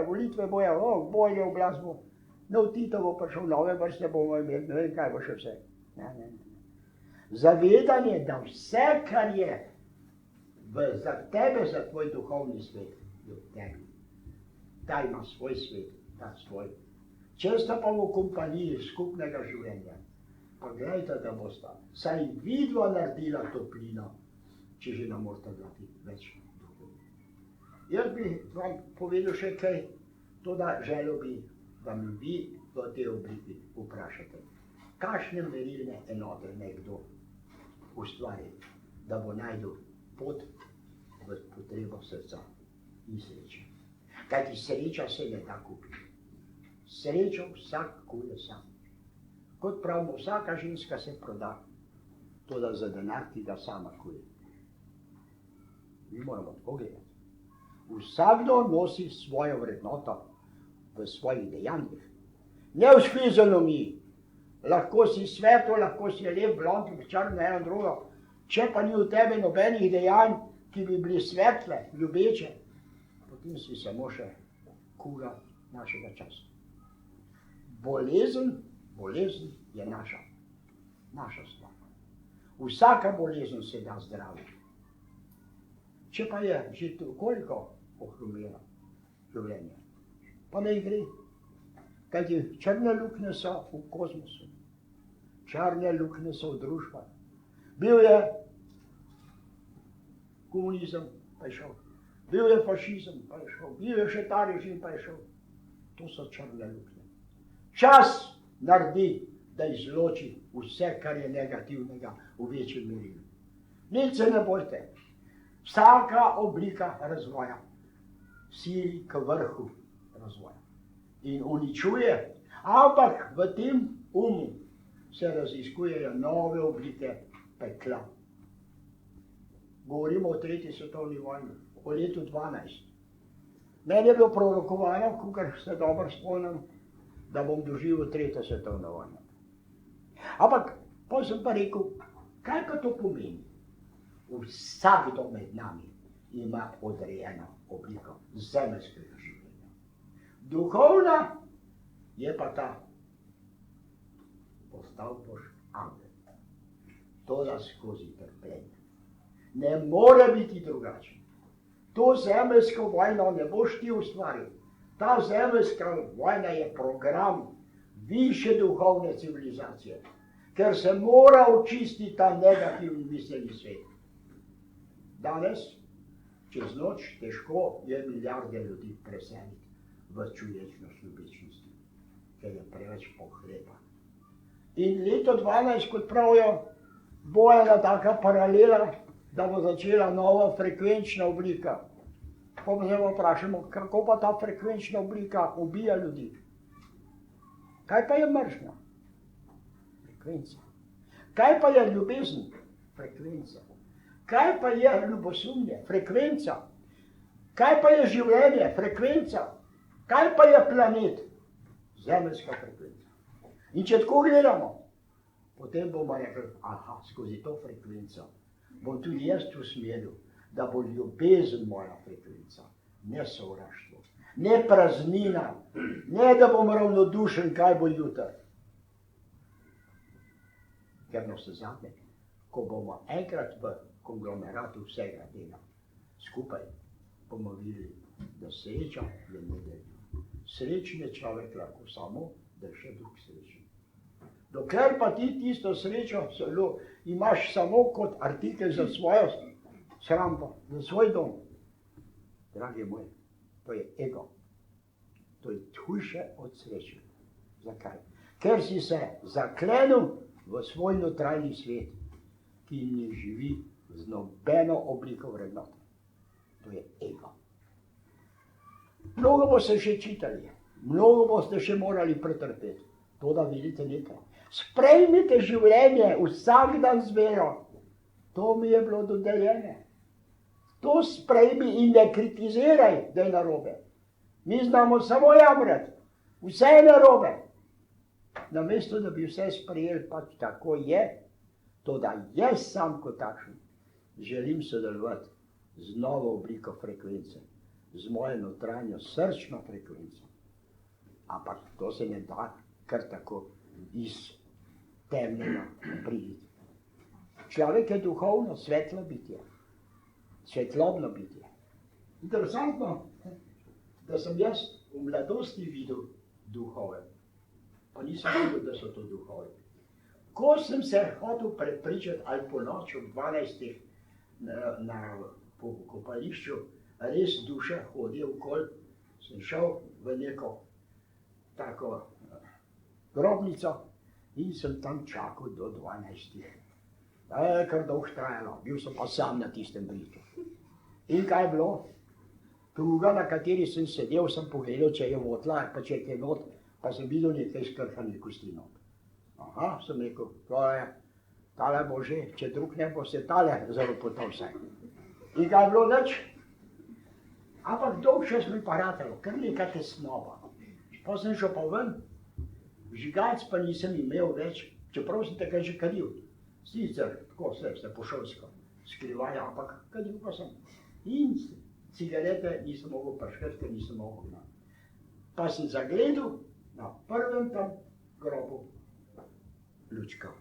volitve bojo, bolje oblast bo. Nov Tito bo prišel, nove vrste bomo imeli, ne vem kaj bo še vse. Ne. Zavedanje, da vse, kar je za tebe, za tvoj duhovni svet, je v tebi. Ta ima svoj svet, ta svoj. Če sta pa v kompaniji skupnega življenja, pa gledajte, da bosta saj vidva naredila toplino, če že ne morate dati več drugega. Jaz bi vam povedal še kaj, to da želel bi, da mi vi v tej obliki vprašate, kakšne merilne enote nekdo ustvari, da bo najdel pot v potrebo srca in sreče. Kajti sreča se ne da kupiti. Srečo vsak kuje sam. Kot pravimo, vsaka ženska se proda, to da za denar ti ga sama kuje. Mi moramo tako gledati. Vsakdo nosi svojo vrednoto v svojih dejanjih. Ne v fizionomiji. Lahko si svetlo, lahko si lep, blond, črn, eno drugo. Če pa ni v tebi nobenih dejanj, ki bi bili svetle, ljubeče, potem si samo še kuga našega časa. Bolezen bolezen je naša stvar. Vsaka bolezen se da zdraviti. Če pa je že toliko ohromljeno življenje, pa ne gre. Kajti črne luknje so v kozmosu, črne luknje so v družbah. Bil je komunizem, pa je šel. Bil je fašizem, pa je šel. Bil je še ta režim, pa je šel. To so črne luknje. Čas naredi, da izloči vse, kar je negativnega v večjem merilu. Nič se ne bojte. Vsaka oblika razvoja sili k vrhu razvoja in uničuje, ampak v tem umu se raziskujejo nove oblike pekla. Govorimo o 3. svetovni vojni, o letu 12. Meni je bilo prorokovano, kakor se dobro spomnim, da bom doživel 3. svetovno vojno. Ampak potem sem pa rekel, kaj pa to pomeni? Vsakdo med nami ima odrejeno obliko zemeljskega življenja. Duhovna je pa ta, postal boš angel. To da skozi trpljenje. Ne more biti drugače. To zemeljsko vojno ne boš ti ustvaril. Ta zemeljska vojna je program više duhovne civilizacije, ker se mora očistiti ta negativni miselni svet. Danes, čez noč, težko je milijarde ljudi preseliti v čuječnost ljubečnosti, ker je preveč pohlepa. In leto 12, kot pravijo, bo ena taka paralela, da bo začela nova frekvenčna oblika. Pa se vprašamo, kako pa ta frekvenčna oblika ubija ljudi? Kaj pa je mržnja? Frekvenca. Kaj pa je ljubezen? Frekvenca. Kaj pa je ljubosumje? Frekvenca. Kaj pa je življenje? Frekvenca. Kaj pa je planet? Zemeljska frekvenca. In če tako gledamo, potem bomo rekli, aha, skozi to frekvenco bom tudi jaz usmeril, da bo ljubezen moja frekvenca, ne sovraštvo, ne praznina, ne da bom ravnodušen, kaj bo jutri. Ker navsezadnje, ko bomo enkrat v konglomeratu vsega tega skupaj, bomo videli, da sreča je nedeljiva. Srečen je človek lahko samo, da je še drug srečen. Dokler pa ti tisto srečo imaš samo kot artikel za svojo shrambo, za svoj dom, dragi moj, to je ego. To je hujše od sreče. Zakaj? Ker si se zaklenil v svoj notranji svet, ki ne živi z nobeno obliko vrednote. To je ego. Mnogo boste še čitali, mnogo boste še morali pretrpeti. To, da vidite nekaj. Sprejmite življenje vsak dan z vero. To mi je bilo dodeljene. To sprejmi in ne kritiziraj, da je narobe. Mi znamo samo jamrati. Vse je narobe. Namesto, da bi vse sprejeli, pač tako je, to, da jaz sam kot takšen želim sodelovati z novo obliko frekvence, z mojo notranjo srčno frekvenco. Ampak to se ne da kar tako iz temnega priti. Človek je duhovno svetlo bitje, svetlobno bitje. Interesantno, da sem jaz v mladosti videl duhove, pa nisem videl, da so to duhove. Ko sem se hotel prepričati, ali po noč ob 12 na pokopališču res duše hodijo okoli, sem šel v neko tako grobnico in sem tam čakal do 12. Kar dolgo trajalo, bil sem pa sam na tistem britu. In kaj je bilo? Kruga, na kateri sem sedel, sem pogledal, če je votla, pa če je not, pa sem videl nekaj skrhanih kosti not. Aha, sem rekel, tale bo že, če drug ne bo se tale zaropotal vse. In kaj je bilo nič? Ampak dolgo še sem pa ratalo, kar neka tesnoba. Pa sem šel pa ven, žigalc pa nisem imel več, čeprav sem takrat že kadil. Sicer, tako se pošolsko skrivaj, ampak kadil pa sem. In cigarete nisem mogel prškati, nisem mogel. Pa sem zagledal na prvem tam grobu lučka.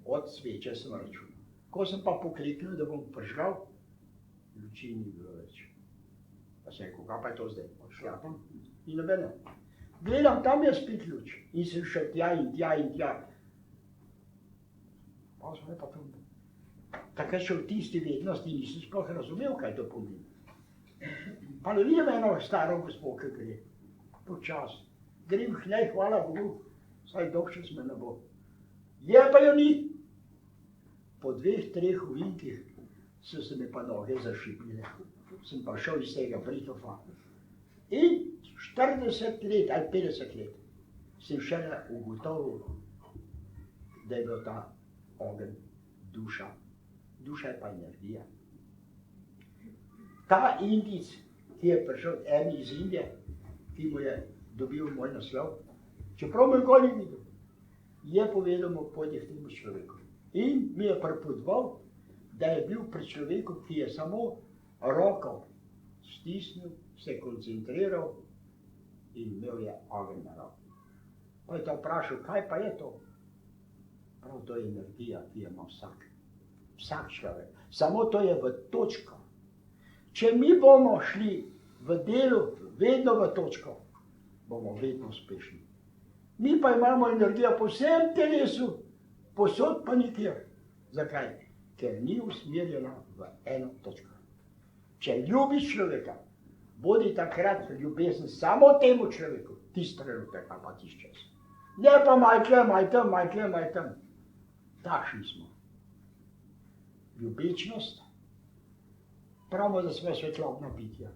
Od sveče sem računal. Ko sem pa pokliknil, da bom prižgal, luči ni bilo več. Pa sem rekel, kaj pa je to zdaj? Odšlapam in nobene. Gledam, tam je spet luč. In sem šel tja in tja in tja. Pa sem pa tam. Takrat še v tisti vednosti nisem sploh razumel, kaj to pomeni. Pa ne vidim eno staro gospod, ki gre. Počas. Grem hnej, hvala Bogu, saj dolgče me ne bo. Je pa jo ni. Po 2-3 ovinkih so se mi pa noge zašibile. Sem pa šel iz tega Britofa. In 40 let ali 50 let sem šele ugotovil, da je bil ta ogenj duša. Duša je pa energija. Ta Indijec, ki je prišel en iz Indije, ki mu je dobil moj naslov, čeprav me nikoli ni videl, je povedal mu, pojdi k temu človeku. In mi je pripovedoval, da je bil pri človeku, ki je samo roko stisnil, se koncentriral in imel je ogenj na roki. Pa je to vprašal, kaj pa je to? Prav to je energija, ki jo ima vsak. Vsak človek. Samo to je v točko. Če mi bomo šli v delu vedno v točko, bomo vedno uspešni. Mi pa imamo energijo po vsem telesu, posod pa nikjer. Zakaj? Ker ni usmerjena v eno točko. Če ljubiš človeka, bodi takrat ljubezen samo temu človeku, tisti trenutek ali pa tisti čas. Ne pa malo tam. Takšni smo. Ljubečnost, pravimo, da smo svetlobna bitja.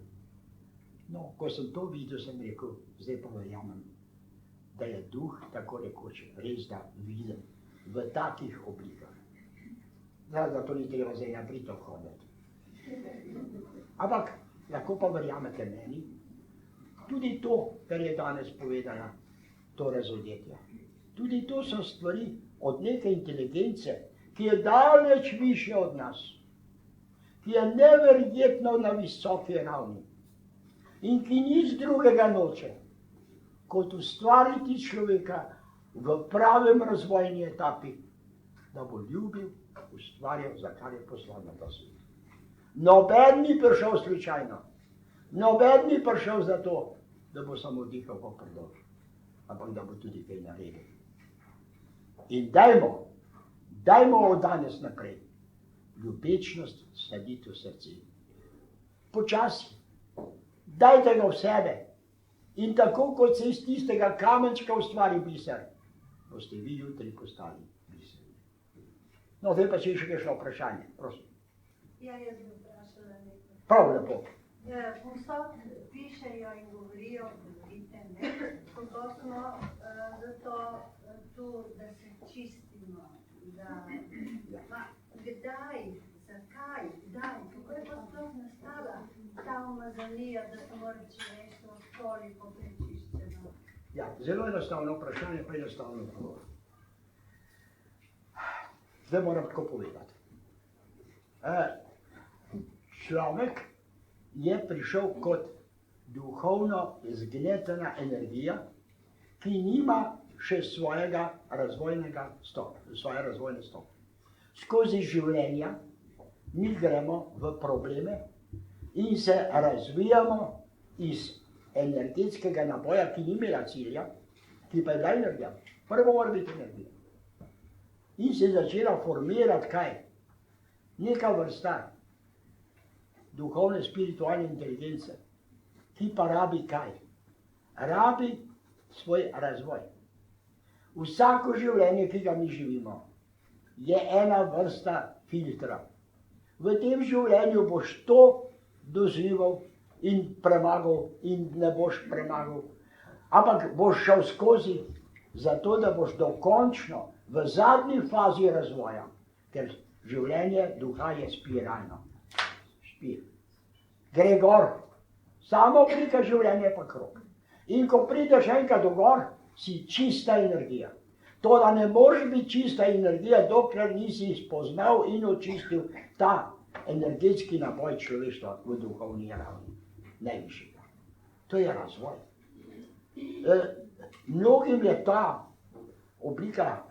No, ko sem to videl, sem rekel, zdaj pa verjamem, da je duh tako rekoč res da viden v takih oblikah. Zato ni treba zdaj na Britov hoditi. Ampak lahko pa verjamete meni, tudi to, kar je danes povedala, to razodetje. Tudi to so stvari od neke inteligence, ki je daleč više od nas, ki je neverjetno na visoki ravni in ki nič drugega noče, kot ustvariti človeka v pravem razvojni etapi, da bo ljubil, ustvarjal, za kar je poslan na ta svet. Noben ni prišel slučajno, noben ni prišel zato, da bo samo dihal po predolž, ampak da bo tudi kaj naredil. In dajmo od danes naprej ljubečnost saditi v srce. Počasi, dajte ga v sebe in tako, kot se iz tistega kamenčka ustvari biser, boste vi jutri postali biser. No, zdaj pa če še kakšno vprašanje, prosim. Ja, jaz bi vprašala nekaj. Prav lepo. Povsod pišejo in govorijo, govorite, ne, kako smo zato tu, da se čistimo, da kdaj, zakaj, kako je pa sploh nastala ta umazanija, da se mora človeštvo toliko prečiščeno? Ja, zelo enostavno vprašanje, pa enostavno odgovor. Zdaj moram tako povedati. Človek je prišel kot duhovno zgnetena energija, ki nima še svojega razvojnega svoje razvojne stopnje. Skozi življenja mi gremo v probleme in se razvijamo iz energetskega naboja, ki ni imela cilja, ki pa je bila energija. Prvo mora biti energija. In se je začela formirati kaj? Neka vrsta duhovne, spiritualne inteligence, ki pa rabi kaj? Rabi svoj razvoj. Vsako življenje, ki ga mi živimo, je ena vrsta filtra. V tem življenju boš to doživel in premagal in ne boš premagal, ampak boš šel skozi, zato da boš dokončno v zadnji fazi razvoja, ker življenje duha je spiralno. Gre gor, samo oblika življenja je pa krog. In ko prideš enkrat do gor, si čista energija. To, da ne moreš biti čista energija, dokler nisi spoznal in očistil ta energetski naboj človeštva v duhovni ravni, najvišjega. To je razvoj. Mnogim je ta oblika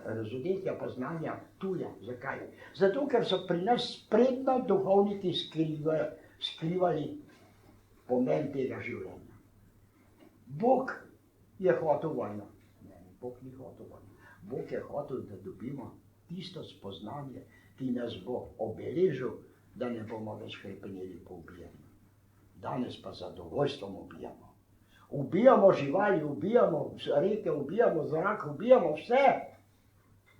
razodetja poznanja tuja. Zakaj? Zato, ker so pri nas spretno duhovniki skrivali pomen tega življenja. Bog je hotel vojno. Ne, Bog ni hotel vojno. Bog je hotel, da dobimo tisto spoznanje, ki nas bo obeležil, da ne bomo več hrepeneli po ubijanju. Danes pa zadovoljstvom ubijamo. Ubijamo živali, ubijamo reke, ubijamo zrak, ubijamo vse.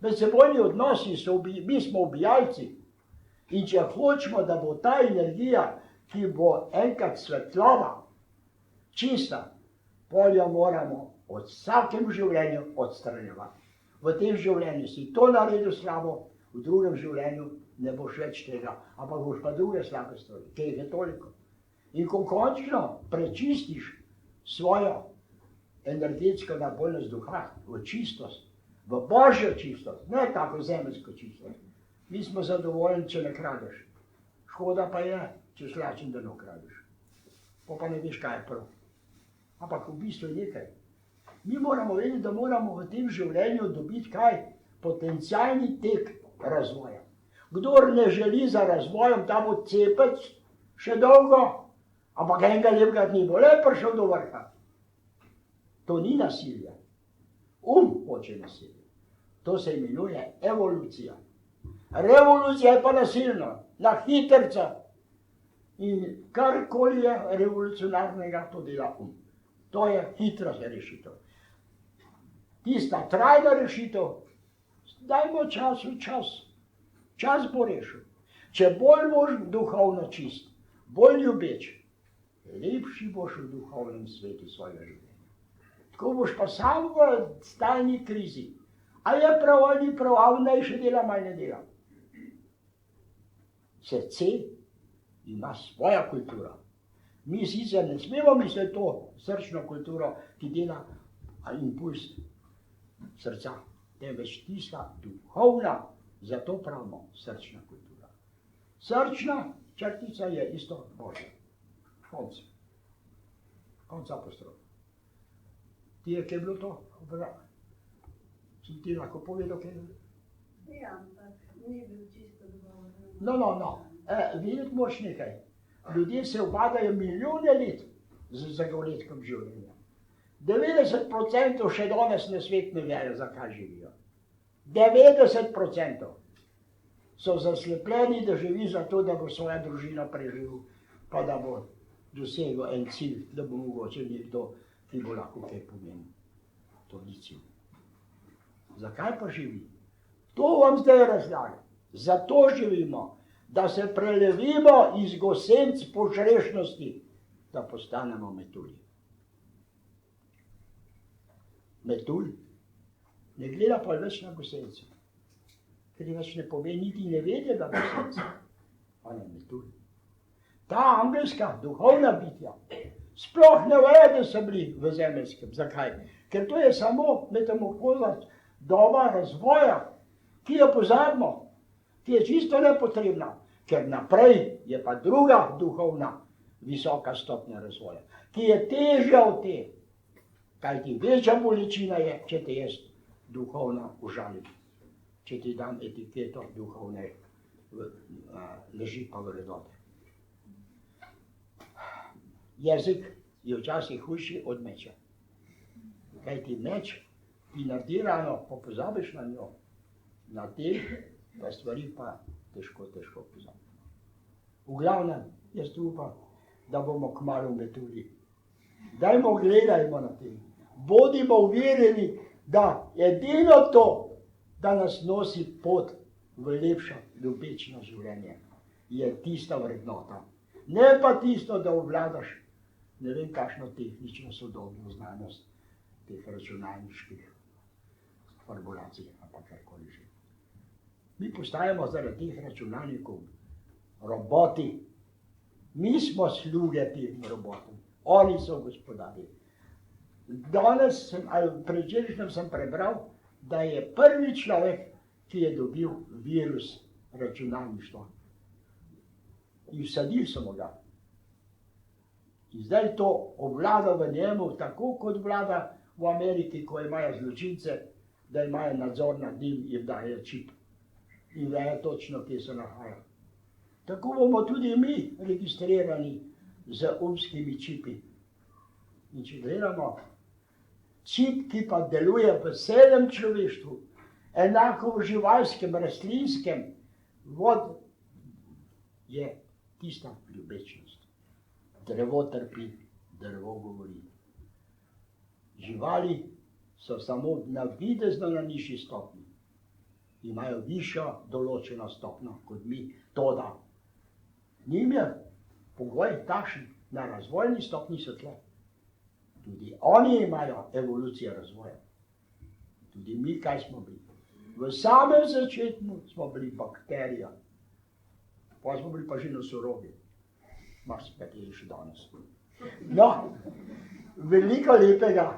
Medsebojni odnosi mi smo ubijalci. In če hočemo, da bo ta energija, ki bo enkrat svetlava, čista, polja moramo od vsakem življenju odstranjevati. V tem življenju si to naredil slabo, v drugem življenju ne boš več tega, ampak boš pa druge slabe stvari, teh je toliko. In ko končno prečistiš svojo energetsko nabojnost duha v čistost, v božjo čistost, ne tako zemeljsko čistost. Mi smo zadovoljni, če ne kradeš. Škoda pa je, če slačen, da ne ukradeš. Pa ne veš, kaj je prav. Ampak v bistvu je nekaj. Mi moramo vedeti, da moramo v tem življenju dobiti kaj? Potencialni tek razvoja. Kdor ne želi za razvojem, ta bo cepec še dolgo, ampak enega lepega dni bo le prišel do vrha. To ni nasilje. Hoče nasilje. To se imenuje evolucija. Revolucija je pa nasilna, na hitrca. In karkoli je revolucionarnega, to dela To je hitra rešitev. Tista trajna rešitev, dajmo času čas. Čas bo rešil. Če bolj boš duhovno čist, bolj ljubeč, lepši boš v duhovnem svetu svojega življenja. Tako boš pa sam v stalni krizi. A je prav ali ni prav, a naj še delam ali ne delam. Srce ima svoja kultura. Mi sicer ne smemo misliti to srčno kulturo, ki dela impuls srca, temveč tista duhovna, zato pravimo srčna kultura. Srčna črtica je isto Božja. Konc. Konc apostrofa. Ti je kaj bilo to? Sem ti lahko povedal, kaj je bilo? Ja, ampak ni bil čisto dogovor. No. Videti moraš nekaj. Ljudje se ubadajo milijone let z zagoletkom življenja. 90% še danes na svet ne vejo, zakaj živijo. 90% so zaslepljeni, da živi zato, da bo svojo družino preživel, pa da bo dosegel en cilj, da bo mogoče nekdo, ki bo lahko kaj pomenil. To ni cilj. Zakaj pa živi? To vam zdaj razlagam. Zato živimo, da se prelevimo iz gosenc požrešnosti, da postanemo metulji. Metulj ne gleda pa več na gosence, ker več ne pove, niti ne vede, da gosence. On je metulj. Ta angelska, duhovna bitja, sploh ne ve, da so bili v zemeljskem. Zakaj? Ker to je samo metamorfoza doba razvoja, ki jo pozabimo, ki je čisto nepotrebna, ker naprej je pa druga duhovna visoka stopnja razvoja, ki je težja od te, kajti večja bolečina je, če te jaz duhovno užalim, če ti dam etiketo duhovne, leži pa vrednote. Jezik je včasih hujši od meča, kajti meč ti naredi rano, pa pozabiš na njo, na te pa stvari pa težko pozabimo. V glavnem, jaz upam, da bomo kmalu metulji. Dajmo, gledajmo na tem. Bodimo uverjeni, da edino to, da nas nosi pot v lepšo, ljubečno življenje, je tista vrednota. Ne pa tisto, da obvladaš ne vem kakšno tehnično sodobno znanost teh računalniških formulacij, ampak karkoli že. Mi postajamo zaradi teh računalnikov roboti. Mi smo sluge tem robotom. Oni so gospodarji. Danes predvčerajšnjem sem prebral, da je prvi človek, ki je dobil virus računalništva. In vsadili so mu ga. In zdaj to obvlada v njemu, tako kot vlada v Ameriki, ko imajo zločince da imajo nadzor nad njim, jim daje čip in vejo točno, kje se nahaja. Tako bomo tudi mi registrirani z umskimi čipi. In če gledamo, čip, ki pa deluje v celem človeštvu, enako v živalskem, rastlinskem, vod, je tista ljubečnost. Drevo trpi, drevo govori. Živali so samo navidezno na nižji stopnji. Imajo višjo določeno stopnjo kot mi. Toda njim je pogoj takšen, na razvojni stopnji so tle. Tudi oni imajo evolucijo razvoja. Tudi mi, kaj smo bili? V samem začetku smo bili bakterija. Pa smo bili pa že nosorogi. Marsikateri še danes. No, veliko lepega.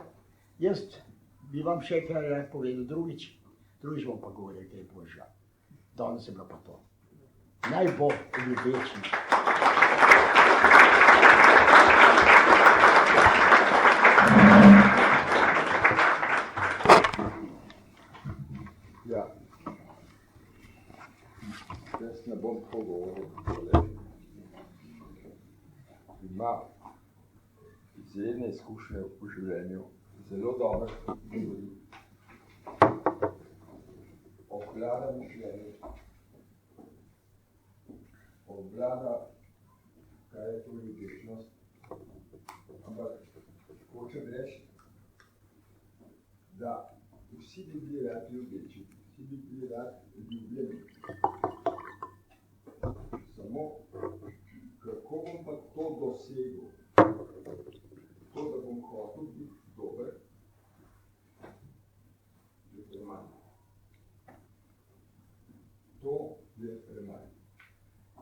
Jaz bi vam še kaj povedal drugič. Drugič bom pa govoril kaj božja. Danes je bilo pa to. Naj bo ljubečno. Ja. Jaz ne bom tako govoril, kolega. Ima izredne izkušnje v življenju, zelo dobro govori. Obvlada mišljenje, obvlada, kaj je to ljubečnost, ampak hočem reči, da vsi bi bili rad ljubeči, vsi bi bili rad ljubljeni. Samo, kako bom pa to dosegel? To, da bom hotel biti dober, je premanj. To je premanj.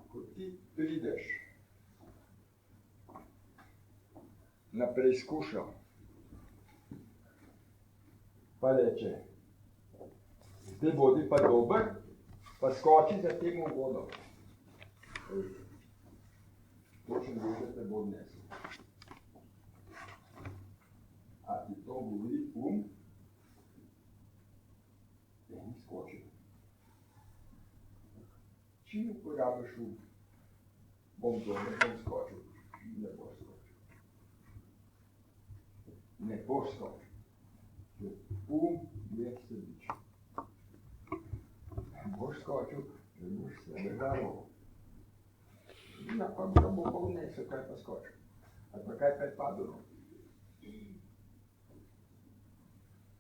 Ko ti prideš na preizkušnjo, pa reče, zdaj bodi pa dober, pa skoči za tem v vodo. Točno ve, da te bo odnesel. A ti to govori da ni skočil. Čim uporabiš bom dober, bom skočil. Ne boš skočil. Ne boš skočil. Je sebič. Boš skočil, da boš sebe zaroval. Ja, pa ga bo pa vnesel, kaj pa skočil. Ali pa kaj pa je padlo.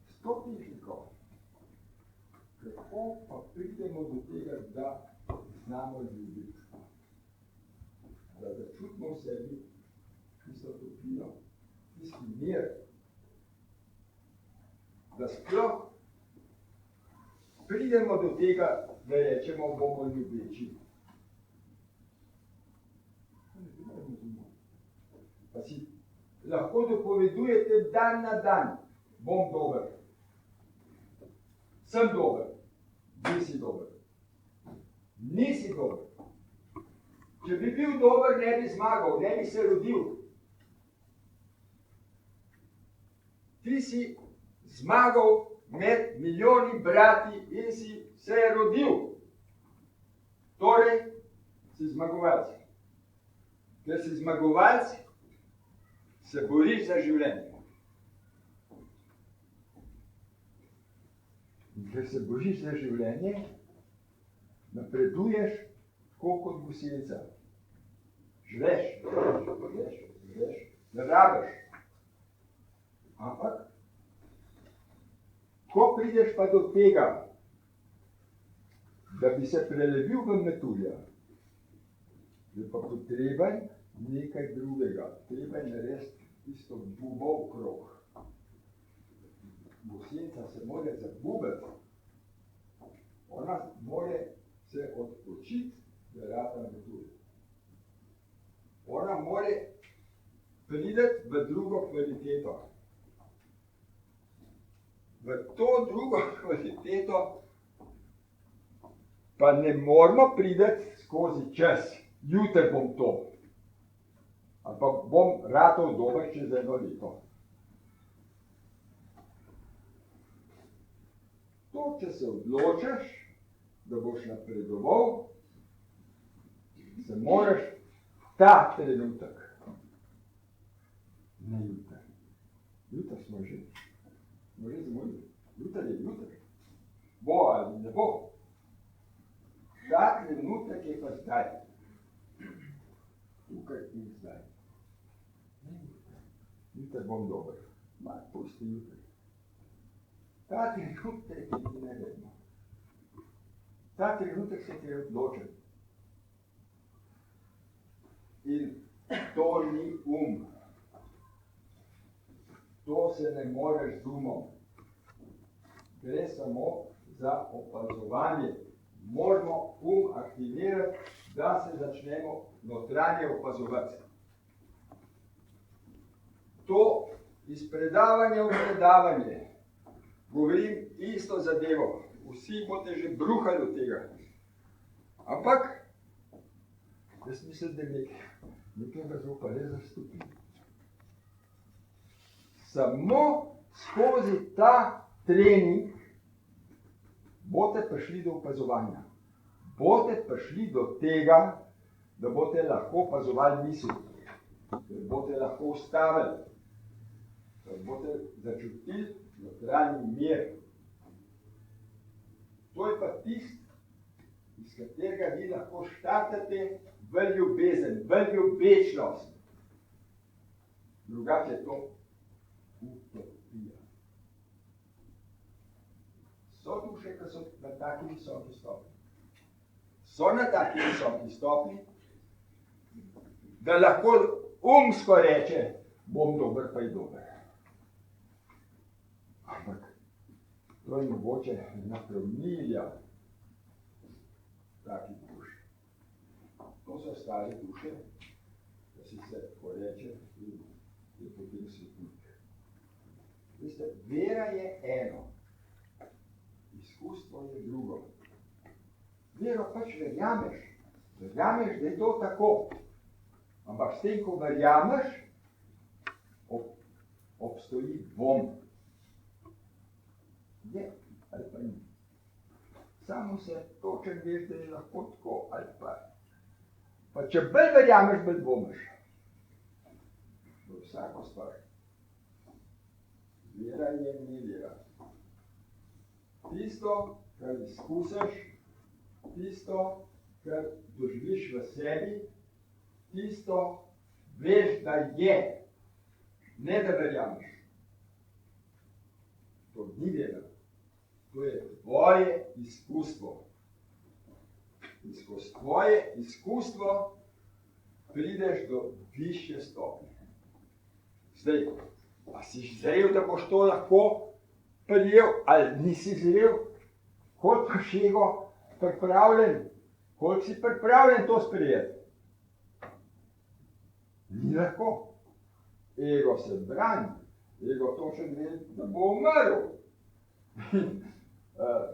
S to tehniko, kako pa pridemo do tega, da znamo ljubiti. Da začutimo v sebi tisto toplino, tisti mir, da sploh pridemo do tega, da rečemo, bomo ljubeči. Pa si lahko dopovedujete dan na dan, bom dober. Sem dober. Nisi dober. Nisi dober. Če bi bil dober, ne bi zmagal, ne bi se rodil. Ti si zmagal med milijoni brati in si se rodil. Torej, si zmagovalec. Ker si zmagovalec, se boriš za življenje. In ker se boriš za življenje, napreduješ tako kot gusilca. Žveš, ne rabiš. Ampak, ko prideš pa do tega, da bi se prelevil v metulja, je pa potreben nekaj drugega. Treba je narediti tisto bubo okrog. Gusilca se mora zabubiti. Ona mora se odpočiti, da rata metulja. Ona mora priti v drugo kvaliteto. V to drugo kvaliteto pa ne moramo priti skozi čas. Jutri bom to. Ali pa bom ratal dober čez eno leto. Zato, če se odločiš, da boš napredoval, se moraš ta trenutek, ne jutri. Jutri smo že zamudili. Jutri je jutri. Bo ali ne bo. Ta trenutek je pa zdaj. Tukaj in zdaj. Jutri bom dober. Pusti jutri. Ta trenutek je nevedno. Ta trenutek se ti je odločen. In to ni To se ne moreš z umom. Gre samo za opazovanje. Moramo aktivirati, da se začnemo notranje opazovati. To iz predavanja v predavanje govorim isto zadevo. Vsi boste že bruhali od tega. Ampak, jaz mislim, da nekaj razlog pa res zastupim. Samo skozi ta trening boste prišli do opazovanja. Boste prišli do tega, da boste lahko opazovali misli. Da boste lahko ustavili. Da boste začutili notranji mir. To je pa tisto, iz katerega vi lahko štartate v ljubezen, v ljubečnost. Drugače je to utopija. So duše, ki so na taki visoki stopni. So na taki visoki stopni, da lahko umsko reče, bom dober, pa je dober. Ampak to je mogoče ena promilja takih duš. To so stare duše, da si se poreče in je potem svetnik. Veste, vera je eno, izkustvo je drugo. Vero pač verjameš, da je to tako. Ampak s tem, ko verjameš, obstoji dvom. Je ali pa ni. Samo se točen veš, da je lahko tako ali pa. Pa če bolj verjameš, bolj dvomiš. V vsako stvar. Vera je nevera. Tisto, kar izkusiš, tisto, kar doživiš v sebi, tisto veš, da je, ne da verjameš. To ni vera. To je tvoje izkustvo. In skozi tvoje izkustvo prideš do višje stopnje. Zdaj, a si zrel, da boš to lahko prijel, ali nisi zrel? Koliko pa šego pripravljen? Koliko si pripravljen to sprejeti? Ni lahko. Ego se brani. Ego točno ve, da bo umrl.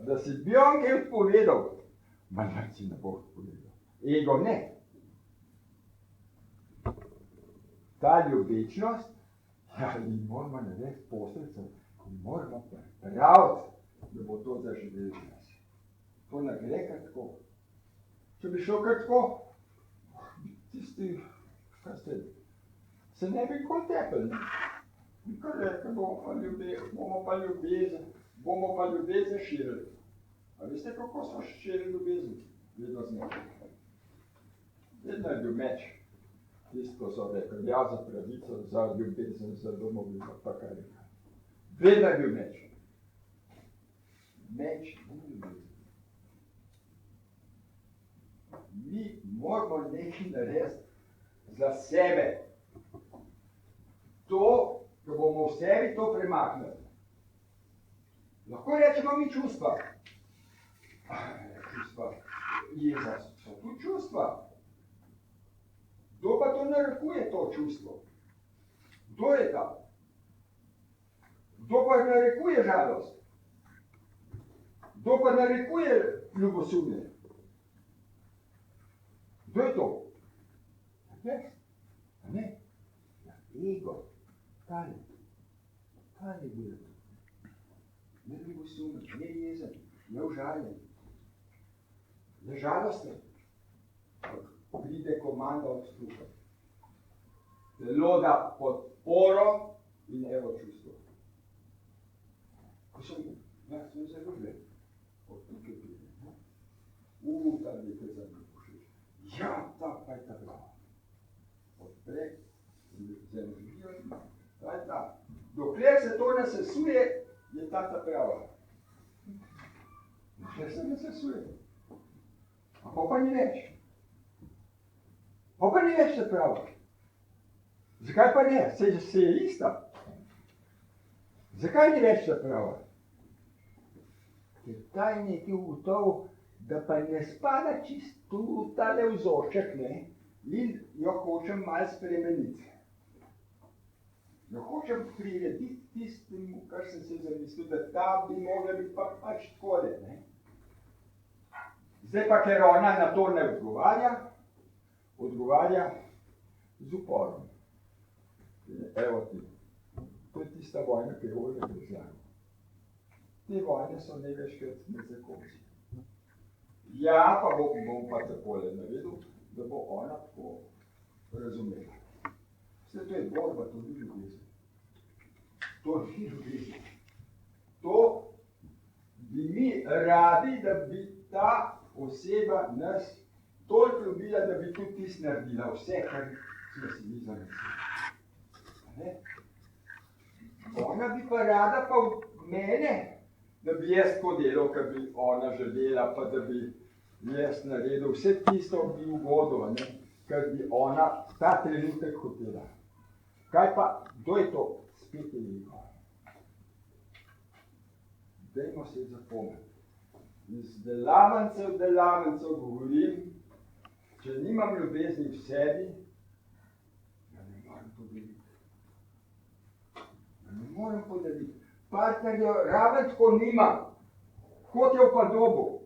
Da si bi on kaj odpovedal, vendar si ne bo odpovedal. Ego ne. Ta ljubečnost, in moramo narediti posteljico, in moramo pripraviti, da bo to zaživelo v nas. To ne gre kar tako. Če bi šel kar tako, tisti, kaj ste, se ne bi nikoli tepel. Nikoli rekel, bomo pa ljubezen širili. A veste, kako smo širili ljubezen? Vedno z nekaj. Vedno je bil meč. Tisto, ko so rekli, ja, za pravico, za ljubezen, za domovino, pa kaj rekel. Vedno je bil meč. Meč ni ljubezen. Mi moramo nekaj narediti za sebe. To, da bomo v sebi to premaknili. Lahko rečemo mi čustva. Čustva. Jeza, so tu čustva. Kdo pa to narekuje, to čustvo? Kdo je ta? Kdo pa narekuje žalost? Kdo pa narekuje ljubosumje? Kdo je to? Ne? Ego. Kaj je bilo to? Ne bi sum, ne jezen, ne užaljen, ne žalosten. Pride komanda od sluha. Telo da podporo in evo čustvo. Ko sem zaljubljen, od tukaj pride. Ta nekaj za me pošliš. Ja, ta pa je ta prava. Odpre, z energijo in ta je ta. Dokler se to ne sesuje, je ta prava. Dokler se ne sesuje. A pa ni več. Pa ni več ta prava. Zakaj pa ne? Se je ista. Zakaj ni več ta prava? Ker ta je nekaj ugotovil, da pa ne spada čisto v tale vzorček, ne? In jo hočem malo spremeniti. Jo hočem prirediti tistemu, kar sem se zamislil, da ta bi mogla biti pač takole, ne? Zdaj pa, ker ona na to ne odgovarja z uporom. Evo ti, to je tista vojna, ki je Olga razlagal. Te vojne so največkrat nezakonci. Ja, pa bom pa takole navedel, da bo ona tako razumela. Vse to je borba, to ni ljubezen. To ni ljubezen. To bi mi radi, da bi ta oseba nas toliko ljubila, da bi tudi tisto naredila, vse, kar smo si mi zamislili. Ona bi pa rada pa od mene, da bi jaz tako delal, kar bi ona želela, pa da bi jaz naredil vse tisto bi ugodil, kar bi ona ta trenutek hotela. Kaj pa, kdo je to? Spet je veliko. Dajmo se zapomniti. Iz delavnicev govorim, če nimam ljubezni v sebi, ja ne morem podeliti. Ne morem podeliti. Partnerjo raven tako nimam, kot je v podobu.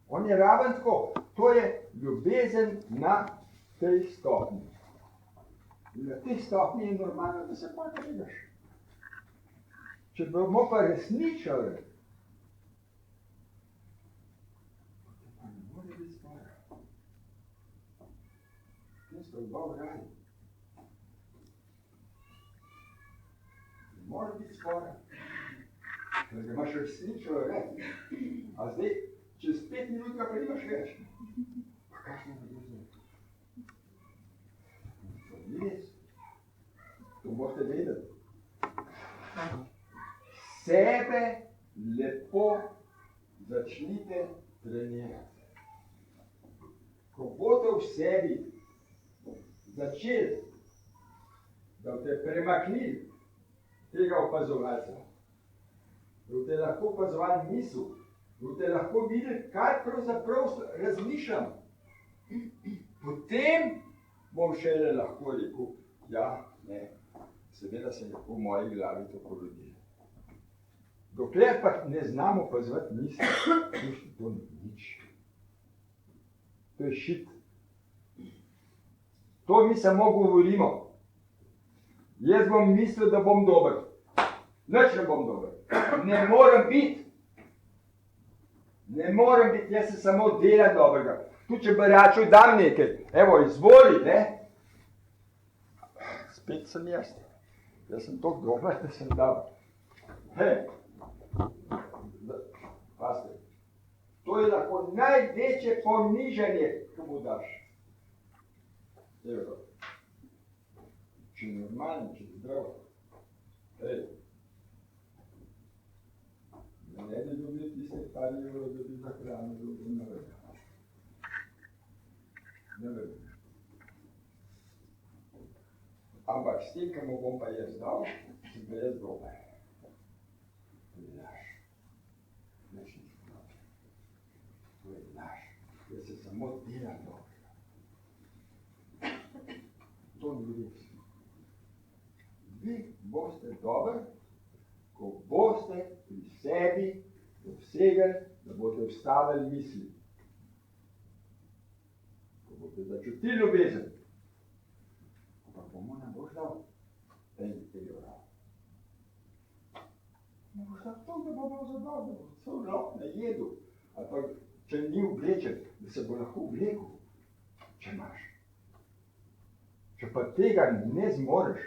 On je raven tako, to je ljubezen na tej stopni. In na tej stopni je normalno, da se pa gledaš. Če bomo pa resničali, pa ne more biti spora. Ne sta oba v raju. Ne more biti spora. Ker ga imaš resničilo reči. A zdaj, čez 5 minut ga pa nimaš več. Pa kakšno ljubezen? To ni res. To morate vedeti. Sebe lepo začnite trenirati. Ko boste v sebi začeli, da boste premaknili tega opazovalca, da boste lahko opazovali misel, da boste lahko videli, kaj pravzaprav razmišljam, potem bom šele lahko rekel, ja, ne, seveda se lahko v moji glavi to porodi. Dokler pa ne znamo opazovati misli, to ni nič. To je šit. To mi samo govorimo. Jaz bom mislil, da bom dober. Nič ne bom dober. Ne morem biti. Ne morem biti, jaz se samo delam dobrega. Tu, če bi račel, dam nekaj. Evo, izvoli, ne? Spet sem jaz. Jaz sem toliko dober, da sem dal. Hej. Pazite, to je lahko največje ponižanje, ko mu daš. Evo, če je normalno, če je zdrav, hej, ne bi dobil tiste par evrov, da bi za hrano dobil na vrhu. Ne vrhu. Ampak s tem, ki mu bom pa jaz dal, sem pa jaz dober. To je laž. Neč nič dobro. To je laž. Jaz se samo delam dobrega. To ni res. Vi boste dober, ko boste pri sebi dosegli, da boste ustavili misli. Ko boste začutili ljubezen. Ampak bomo ne boš dal 5 evrov. Ne boš zato, da bo bilo zabavno, so lahko najedu. Ali pa, če ni oblečen, da se bo lahko oblekel, če imaš. Če pa tega ne zmoreš,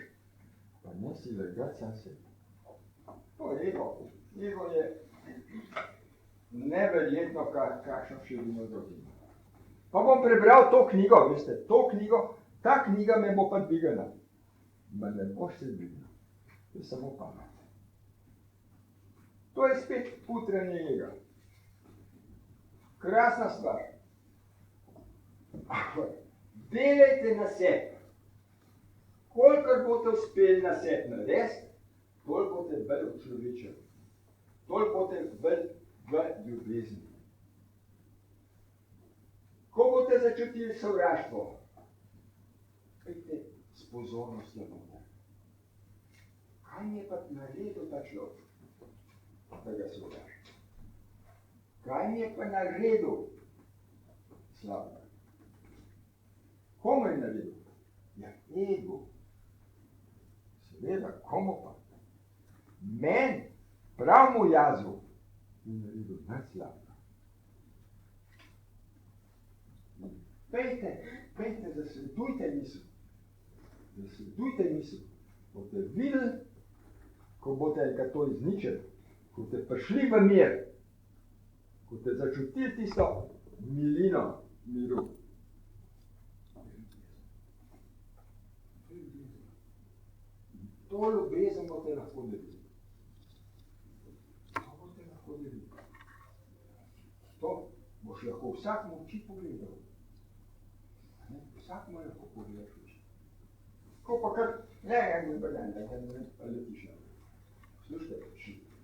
pa ne si vrgati sam sebi. To je ego. Ego je neverjetno, kakšno širino dozima. Pa bom prebral to knjigo, veste, ta knjiga me bo pa dvigala. Ma ne boš se dvignil, to je samo pamet. To je spet putranje ega. Krasna stvar. Delajte na sebi. Kolikor boste uspeli na sebi narediti, toliko boste bolj človečeni. Toliko boste bolj v ljubezni. Ko boste začutili sovraštvo, pejte s pozornostjo noter. Kaj mi je pa naredil ta človek, da ga sovražim? Kaj mi je pa naredil slabega? Komu je naredil? Ja, ego. Seveda, komu pa? Meni, prav mu jazu, je naredil najslabega. Pejte, zasledujte misel. Zasledujte misel. Boste videli, ko boste enkrat to izničili, ko boste prišli v mir, ko boste začutili tisto milino miru. To ljubezen boste lahko delili. To boste lahko delili. To boš lahko vsak v oči pogledal. Vsak mu lahko pogledaš v oči. Ko pa kar, pa letiš. Slušajte,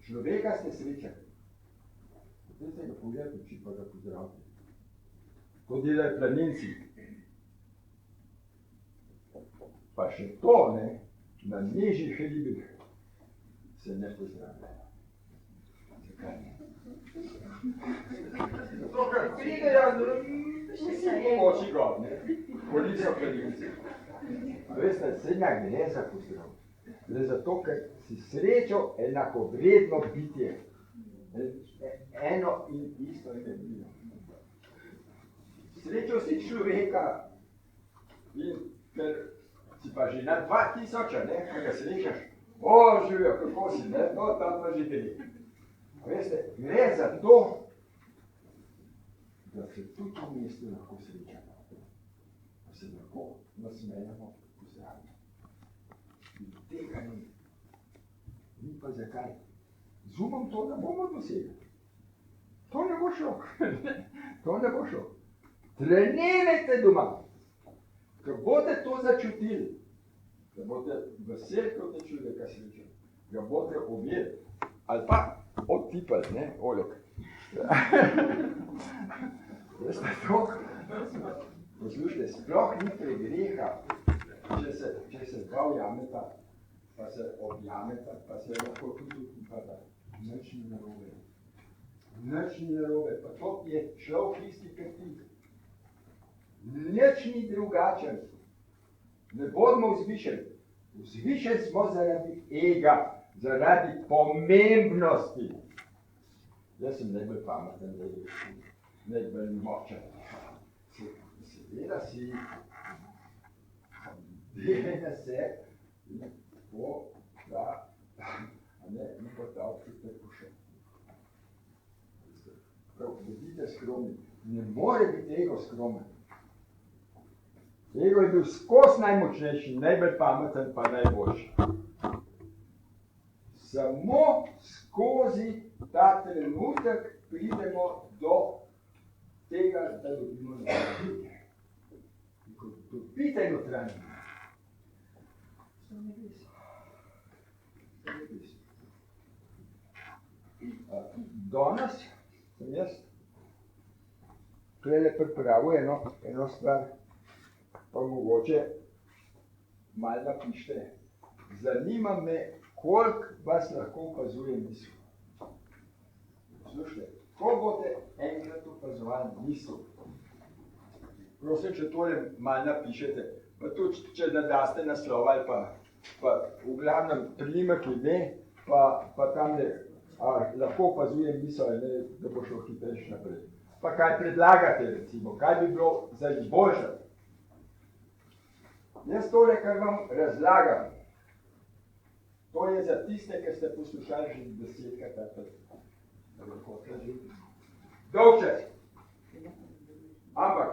človeka ste srečali. Potem ga pogledati v oči, pa ga pozdravite. To delajo planinci. Pa še to, ne, na nižjih hribih se ne pozdravljajo. Zakaj ne? To, kar pridejo, pomoči God, ne? Ko niso planinci. Veste, srednja gre za pozdrav. Gre za to, ker si srečo enakovredno bitje. Eno in isto energijo. Srečo si človeka in ker si pa že na 2000, ne, kaj ga srečaš, živijo, kako si, ne, no, tam pa že gre. Veste, gre za to, da se tudi v mestu lahko srečamo, da se lahko nasmejamo, pozdravimo. In tega ni. Ni pa zakaj. Z umom to ne bomo dosegli. To ne bo šlo. To ne bo šlo. Trenirajte doma. Ko boste to začutili, da boste veseli, ko te človeka srečali, ga boste objeli ali pa odtipali, ne, oljok. Veste to? Poslušajte, sploh ni pregreha, če se dva ujameta, pa se objameta, pa se lahko tudi odtipata. Nič ni narobe. Nič ni narobe, pa to je človek isti kot ti. Nič ni drugačen. Ne bodimo vzvišeni. Vzvišeni smo zaradi ega, zaradi pomembnosti. Jaz sem najbolj pameten, najbolj močen. Seveda si delaj na sebi, tako da ni pa ta občutek pošel. Prav, bodite skromni. Ne more biti ego skromen. Ego je bil skozi najmočnejši, najbolj pameten pa najboljši. Samo skozi ta trenutek pridemo do tega, da dobimo notranje. Ko dobite notranje, so nebesi. Danes sem jaz tukaj pripravil eno stvar, pa mogoče malo napište. Zanima me, koliko vas lahko opazuje misel. Slušajte, ko boste enkrat opazovali misel, prosim, če tole malo napišete, pa tudi, če nadaste naslov ali pa v glavnem priimek ide, pa tam lahko opazujem misel, da bo šlo hitrejše naprej. Pa kaj predlagate, recimo, kaj bi bilo za izboljšati? Jaz tole, kar vam razlagam, to je za tiste, ki ste poslušali že 10-krat, dolg čas. Ampak,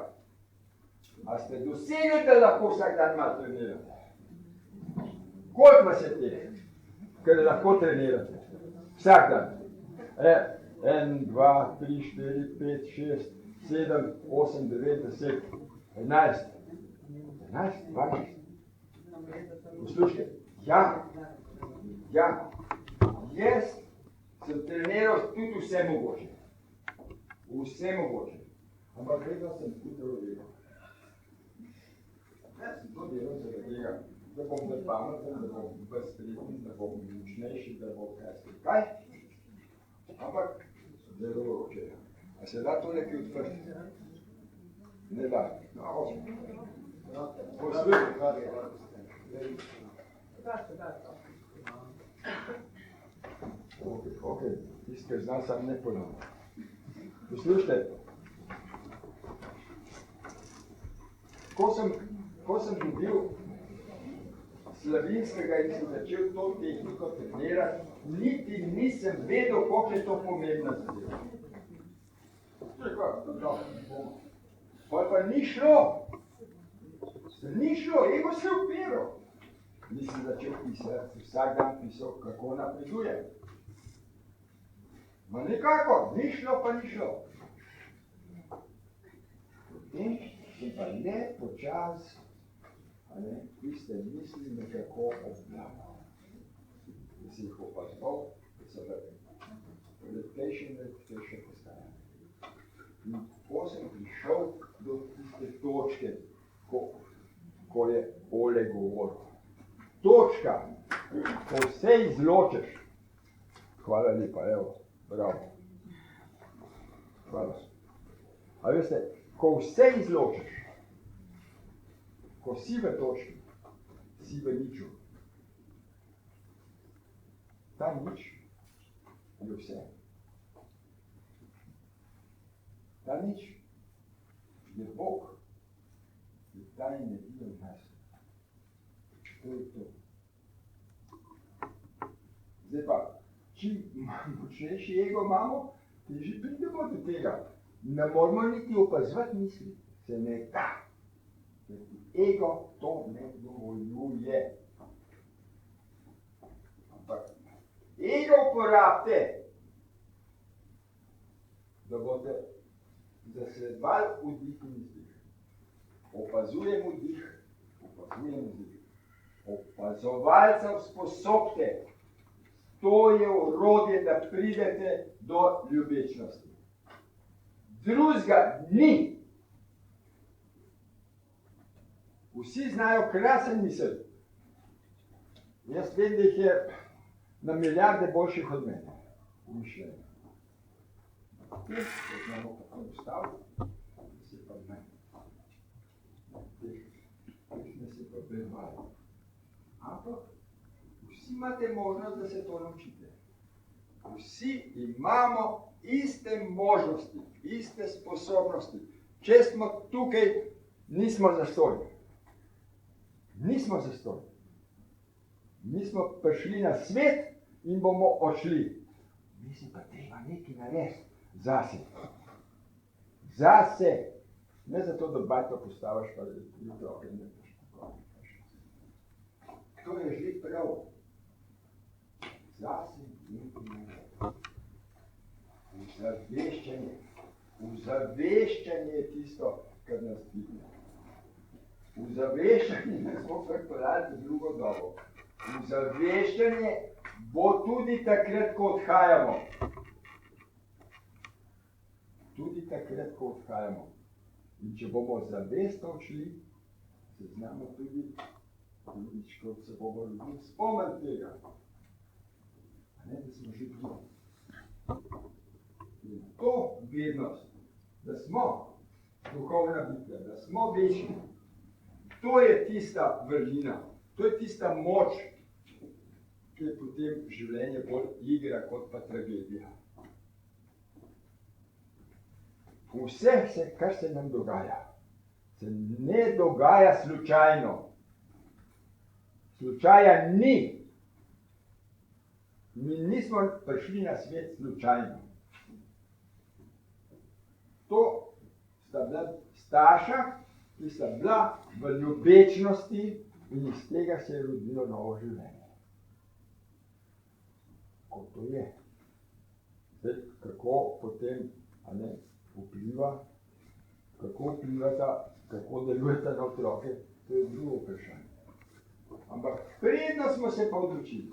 a ste dosegli, da lahko vsak dan malo trenirate? Koliko vas je teh, ker lahko trenirate? Vsak dan. 1, 2, 3, 4, 5, 6, 7, 8, 9, 10, 11. 11, 12. Poslušajte, ja, jaz sem treniral tudi vse mogoče. Vse mogoče. Ampak vedno sem hitro delal. Jaz sem to delal zaradi tega, da bom bolj pameten, da bom bolj spreten, da bom močnejši, da bom kaj. Ampak zelo vroče. A se da to nekaj odprti? Ne da. Ok, tisti, ki zna, sam ne ponavlja. Poslušajte, ko sem dobil Slavinskega in sem začel to tehniko trenirati, niti nisem vedel, koliko je to pomembna zadeva. Pa ni šlo. Ego se upiral. Nisem začel pisati, vsak dan pisal, kako napredujem. Ma nekako, ni šlo pa ni šlo. Potem sem pa le počas, tiste misli nekako obnavljal. Da si jih opazoval, da so repetition postaja. In ko sem prišel do tiste točke, ko je Ole govoril. Točka, ko vse izločeš. Hvala lepa, evo, bravo. Hvala. A veste, ko vse izločiš, ko si v točki, si v niču. Ta nič je vse. Ta nič je Bog, je ta energija v nas. To je to. Zdaj pa, čim močnejši ego imamo, težje pridemo do tega. Ne moramo niti opazovati misli, se ne da. Ego to ne dovoljuje. Ampak ego uporabite, da boste zasledovali vdih in izdih. Opazujem vdih, opazujem izdih. Opazovalca usposobite. To je orodje, da pridete do ljubečnosti. Drugega ni. Vsi znajo krasen misel. Jaz vem, da jih je na milijarde boljših od mene. Umišljeno. Teh znamo kako ustaviti, da se pa ne. Teh ne se pa premalo. Ampak vsi imate možnost, da se to naučite. Vsi imamo iste možnosti, iste sposobnosti. Če smo tukaj, nismo zastojni. Nismo zastojni. Mi smo prišli na svet in bomo odšli. Mislim pa treba nekaj narediti zase. Zase. Ne zato, da bajto postaviš, pa da ti otroke ne boš tako. To je že prav. Zase nekaj narediti. Uzaveščanje. Uzaveščanje je tisto, kar nas dvigne. Uzaveščanje ne smo prepeljali v drugo dobo. Uzaveščanje bo tudi takrat, ko odhajamo. Tudi takrat, ko odhajamo. In če bomo zavestno odšli, se znamo tudi, ko se bomo ljudje spomnili tega. A ne, da smo že bili. In to vednost, da smo duhovna bitja, da smo večni, to je tista vrlina, to je tista moč, ker je potem življenje bolj igra kot pa tragedija. Vse, kar se nam dogaja, se ne dogaja slučajno. Slučaja ni. Mi nismo prišli na svet slučajno. To sta bila starša, ki sta bila v ljubečnosti in iz tega se je rodilo novo življenje. Kot to je. Zdaj, kako potem vpliva, kako vplivata, kako delujeta na otroke, to je drugo vprašanje. Ampak predno smo se pa odločili,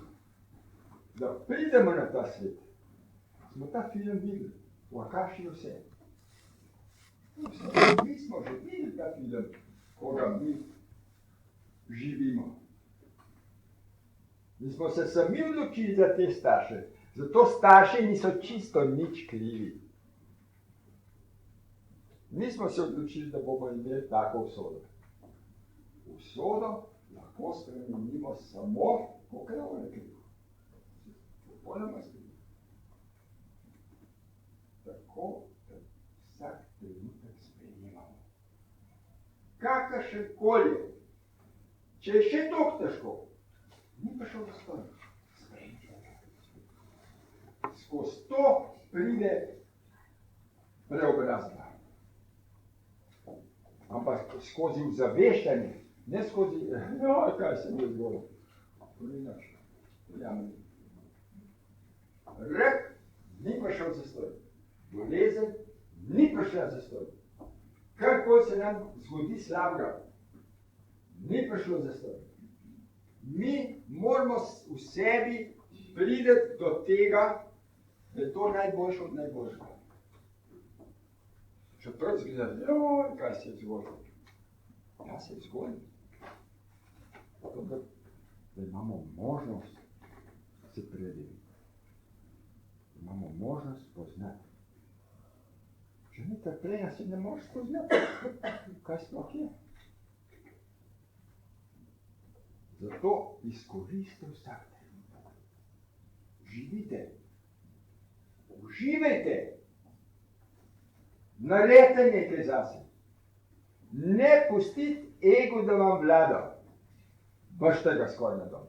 da pridemo na ta svet, smo ta film videli, v Akaši vse. Mi smo že videli ta film, koga mi živimo. Mi smo se sami odločili za te starše, zato starši niso čisto nič krivi. Mi smo se odločili, da bomo imeli tako usodo. Usodo lahko spremenimo samo, kot je on rekel. Popolnoma spremenimo. Tako, da vsak trenutek sprejemamo. Kakršen koli. Če je še toliko težko, ni pa šel za stoj. Sprejemite. Skozi to pride preobrazba. Ampak skozi ozaveščanje, ne skozi, kaj se mi je zgodilo. To ni naš. Rak ni prišel za stoj. Bolezen ni prišla za stoj. Karkoli se nam zgodi slabega, ni prišlo za stoj. Mi moramo v sebi priti do tega, da je to najboljše od najboljšega. Čeprav zgleda, kaj se je zgodilo. Ja, se je zgodilo. Da imamo možnost se preveriti. Imamo možnost spoznati. Če ni trpljenja, se ne moreš spoznati, kaj sploh je. Zato izkoristite vsak trenutek. Živite. Uživajte. Naredite nekaj zase. Ne pustite ego, da vam vlada. Vršite ga skoraj na dol.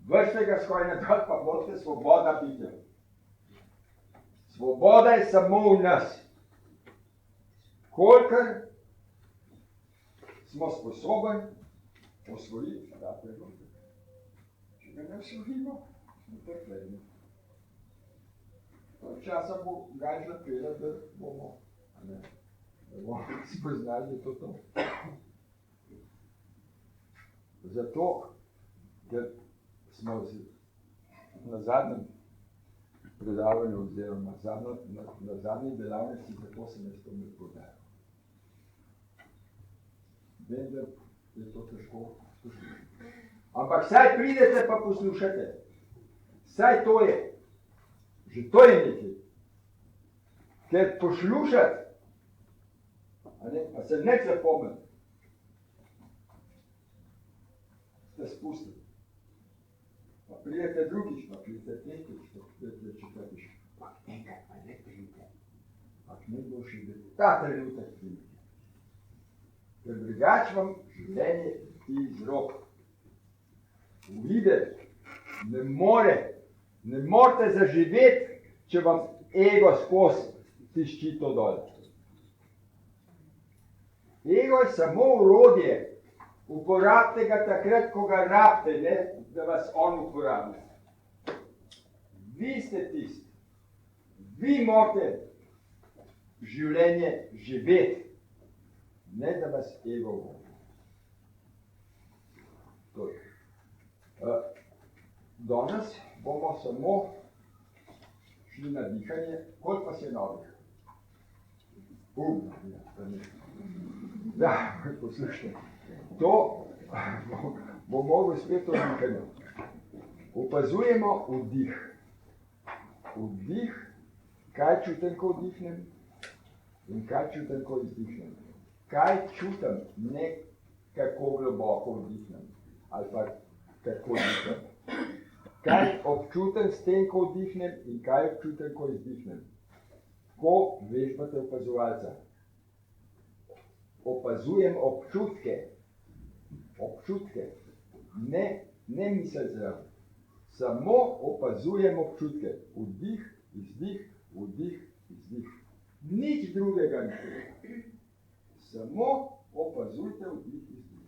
Vršite ga skoraj na dol, pa bodite svobodna bitja. Svoboda je samo v nas. Kolikor smo sposobni osvojiti ta trenutek. Če ga ne osvojimo, smo trpljeni. Časa bo gajžla pela, da bomo spoznali, da je to. Zato, ker smo na zadnjem predavanju oziroma na zadnji delavnici, zato se ne spomnim podaril. Vem, da je to težko poslušati. Ampak saj pridete pa poslušate. Saj to je. Že to je nekaj. Ker poslušati, pa se neč zapomniti, ste spustili. Pa pridete drugič, pa pridete tretjič, pa pridete četrtič. Pa enkrat pa ne pridete. Pa ne bo še ta trenutek pridete. Ker drugač vam življenje iz rok. Uvideti ne morete zaživeti, če vam ego skozi tišči to dol. Ego je samo orodje. Uporabite ga takrat, ko ga rabite, ne, da vas on uporablja. Vi ste tisti. Vi morate življenje živeti, ne da vas ego vodi. Danes bomo samo šli na dihanje, koliko pa se novih. Poslušajte. To bo mogel spet oddihanju. Opazujemo vdih. Vdih, kaj čutim, ko vdihnem in kaj čutim, ko izdihnem. Kaj čutim, ne kako globoko vdihnem ali pa kako dihnem. Kaj občutam s tem, ko vdihnem in kaj občutam, ko izdihnem. Ko vežbate opazovalca. Opazujem občutke. Občutke. Ne misel zraven. Samo opazujem občutke. Vdih, izdih, vdih, izdih. Nič drugega ne. Samo opazujte vdih, izdih.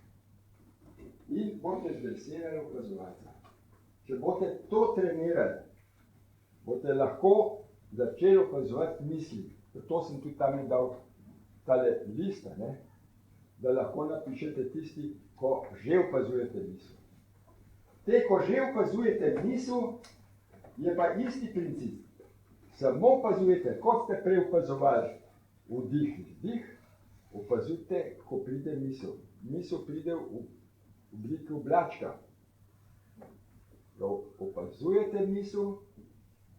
In boste zdresirali opazovalca. Če boste to trenirali, boste lahko začeli opazovati misli. Zato sem tudi tam dal tale lista, ne? Da lahko napišete tisti, ko že opazujete misel. Te, ko že opazujete misel, je pa isti princip. Samo opazujete, kot ste prej opazovali vdih, izdih, opazujte, ko pride misel. Misel pride v obliki oblačka. Opazujete misel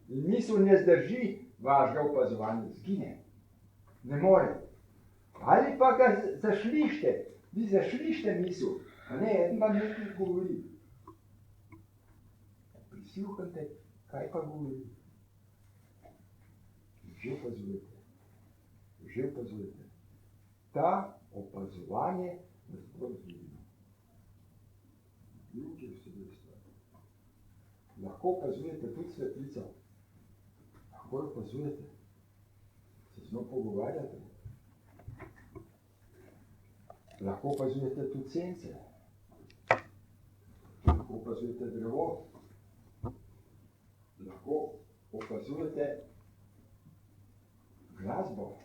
in misel ne zdrži vašega opazovanja, zgine. Ne more. Ali pa ga zašlište. Vi zašlište misel. Ne, en vam nekaj govori. Prisluhnite, kaj pa govori. Že opazujete. Že opazujete. Ta opazovanje nas bo razvijeno. Ljudje vse stvari. Lahko opazujete tudi svetlico. Lahko opazujete. Se z njo pogovarjate. Lahko opazujete tudi sence. Lahko opazujete drevo. Lahko opazujete glasbo.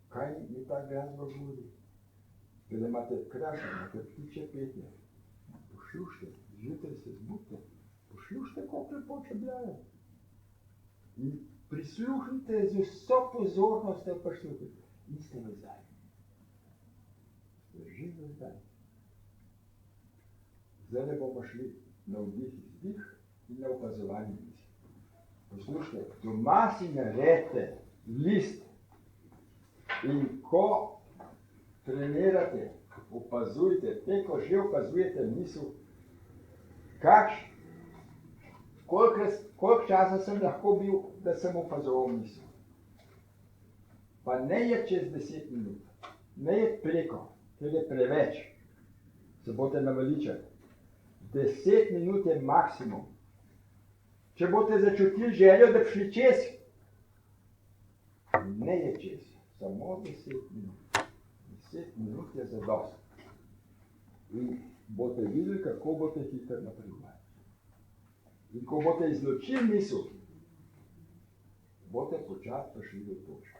Kaj je ta glasba govori? Kada imate krasno, imate ptiče petje. Poslušajte, zjutraj se zbudite. Poslušajte, koliko lepo čebljajo. In prisluhnite z vso pozornostjo, poslušajte. In ste v zdaj. Ste že v zdaj. Zdaj bomo šli na vdih, izdih in na opazovanje misli. Poslušajte, doma si naredite list in ko trenirate, opazujte, te, ko že opazujete misel, koliko časa sem lahko bil, da sem opazoval misel. Pa ne je čez 10 minut, ne je preko, ker je preveč, se boste naveličali. 10 minut je maksimum. Če boste začutili željo, da bi šli čez, ne je čez, samo 10 minut. 10 minut je zadost. In boste videli, kako boste hitro napredovali. In ko boste izločili misel, boste počasi prišli do točke.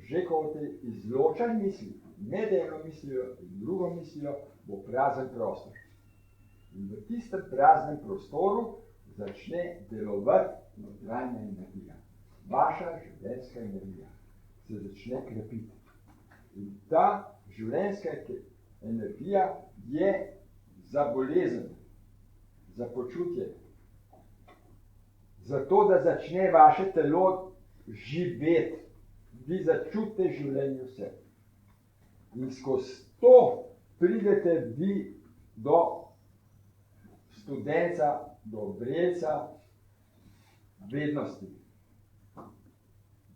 Že ko boste izločali misli, med eno mislijo in drugo mislijo, bo prazen prostor. In v tistem praznem prostoru začne delovati notranja energija. Vaša življenjska energija se začne krepiti. In ta življenjska energija je za bolezen, za počutje. Zato, da začne vaše telo živeti. Vi začutite življenje vse. In skozi to pridete vi do studenca, do vrelca vednosti.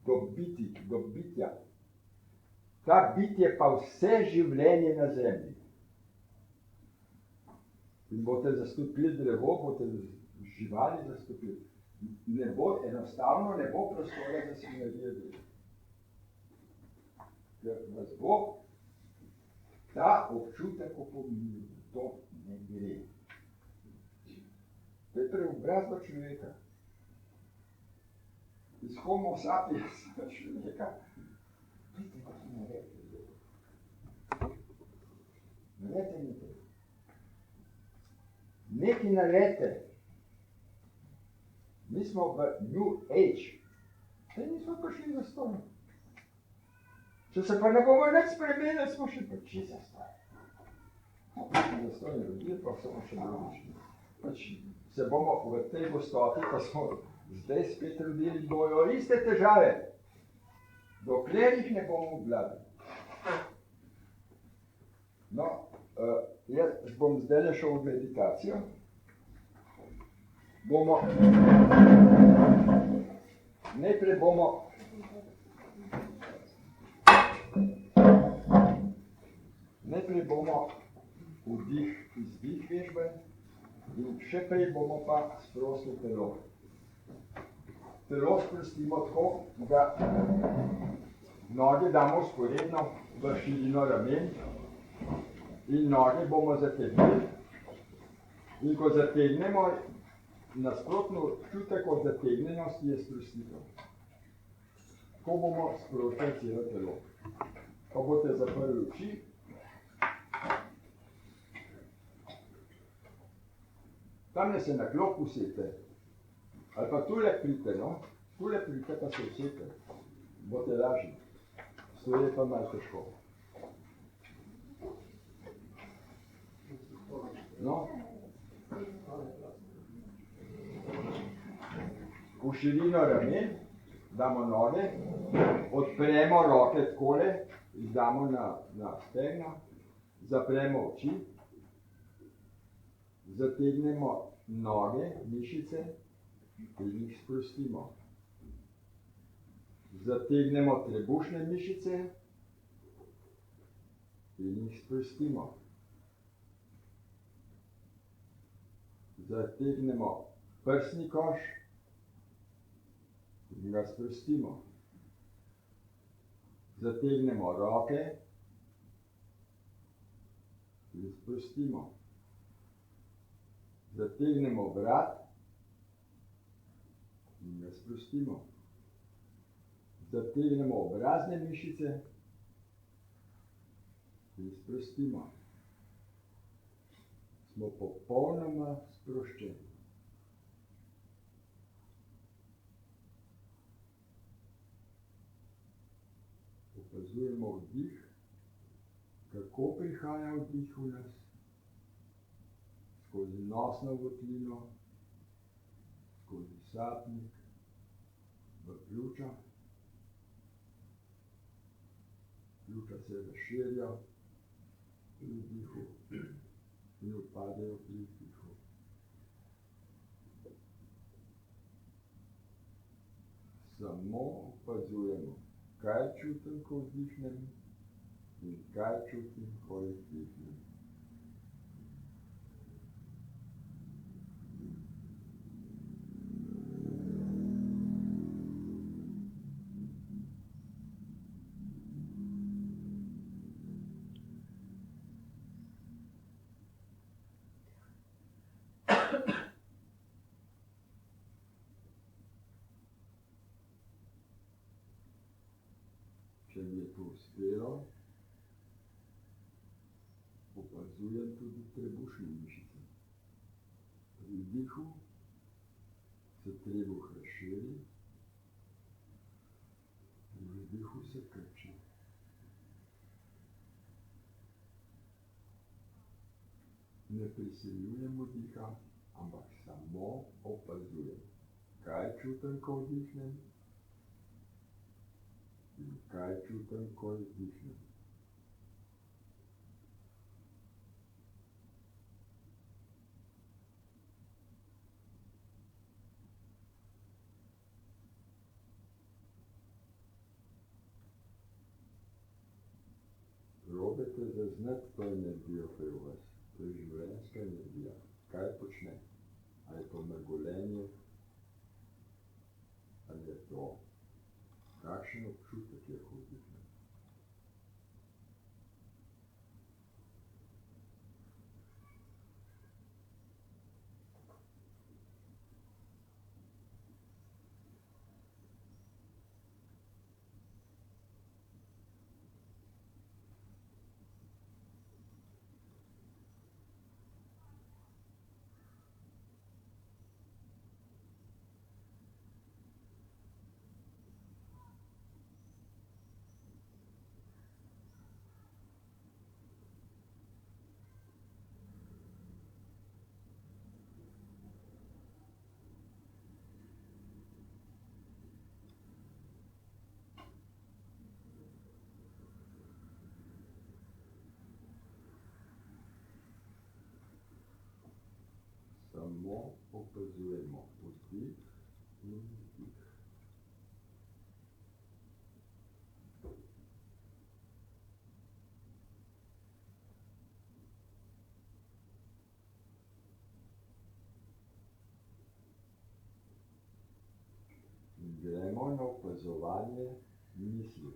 Do bitja. Ta bitje pa vse življenje na zemlji. In boste zastopili drevo, boste živali zastopili. Enostavno ne bo prostora za sinergijo dela. Ker vas bo ta občutek opominil, da to ne gre. To je preobrazba človeka. Iz homo sapiens človeka. Vidite, kako naredite. Naredite nekaj. Nekaj naredite. Mi smo v New Age. Saj nismo prišli za stoj. Če se pa ne bomo nič spremenili, smo še pa če za stoj. Za stoj ne ljudje, pa smo še drugični. Se bomo v tej gostoti, pa smo zdaj spet rodili, bojo iste težave, dokler jih ne bomo obvladali. No, Jaz bom zdaj šel v meditacijo. Najprej bomo vdih, izdih vežbe in še prej bomo pa sprostili telo. Telo sprostimo tako, da noge damo vzporedno v širino ramen in noge bomo zategnili. In ko zategnemo, nasprotno občutek od zategnjenosti je sprostitev. Tako bomo sproščali celo telo. Ko boste zaprli oči, tamle se na klop usete, ali pa tule pridite, no, tule pridite pa se usete, boste lažji. Stoje pa malo težko. No, v širino ramen damo noge, odpremo roke takole, jih damo na stegna, zapremo oči, zategnemo noge, mišice in jih sprostimo. Zategnemo trebušne mišice in jih sprostimo. Zategnemo prsni koš in ga sprostimo. Zategnemo roke in sprostimo. Zategnemo vrat in ga sprostimo. Zategnemo obrazne mišice in sprostimo. Smo popolnoma sproščeni. Opazujemo vdih, kako prihaja vdih v nas, skozi nosno votlino, skozi sapnik, v pljuča. Pljuča se razširijo pri vdihu in upadejo pri vdihu. Samo opazujemo, kaj čutim, ko vdihnem in kaj čutim, ko izdihnem. Če mi je to uspelo, opazujem tudi trebušne mišice. Pri vdihu se trebuh razširi, pri vdihu se krči. Ne prisiljujem vdiha, ampak samo opazujem, kaj čutim, ko vdihnem in kaj čutim, ko izdihnem. Probajte zaznati to energijo pri vas. To je življenjska energija. Kaj počne? Ali je to mrgolenje? Ali je to kakšen občutek je, ko vdihnem? samo opazujemo vdih in vdih. In gremo na opazovanje misli.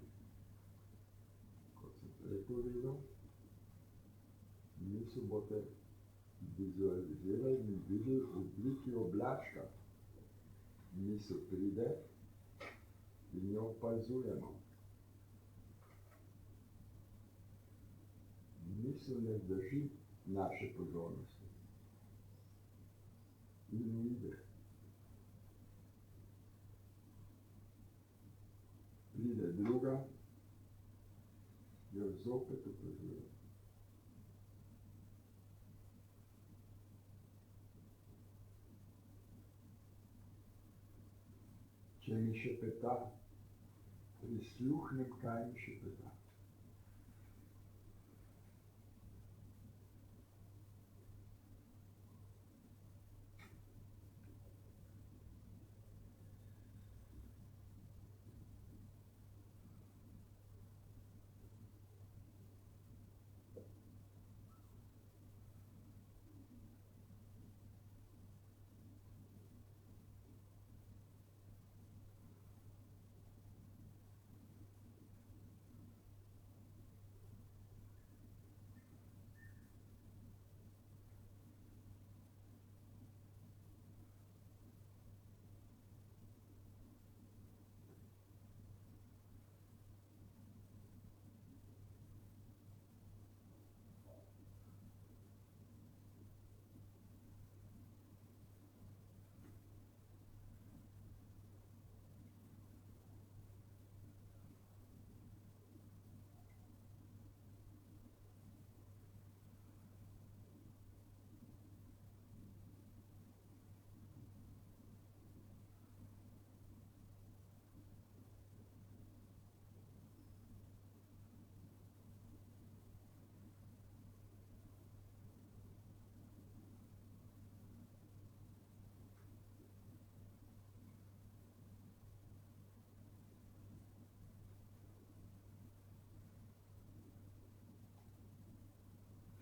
Kot sem prej povedal, misel boste vizualizirali in videli v obliki oblačka. Misel pride in jo opazujemo. Misel ne drži naše pozornosti in uide. Pride druga, jo zopet opazujemo. Če mi šepeta, prisluhnem, kaj mi šepeta.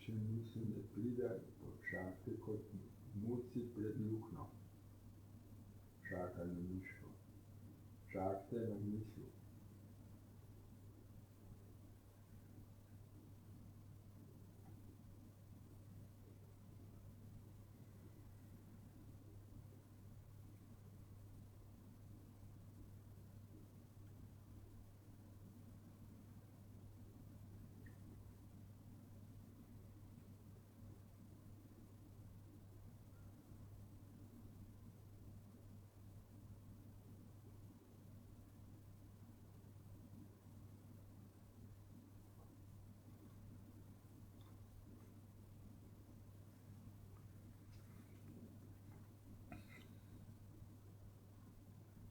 Če misel ne pride, počakajte kot muci pred luknjo. Čakaj na miško. Čakajte na misel.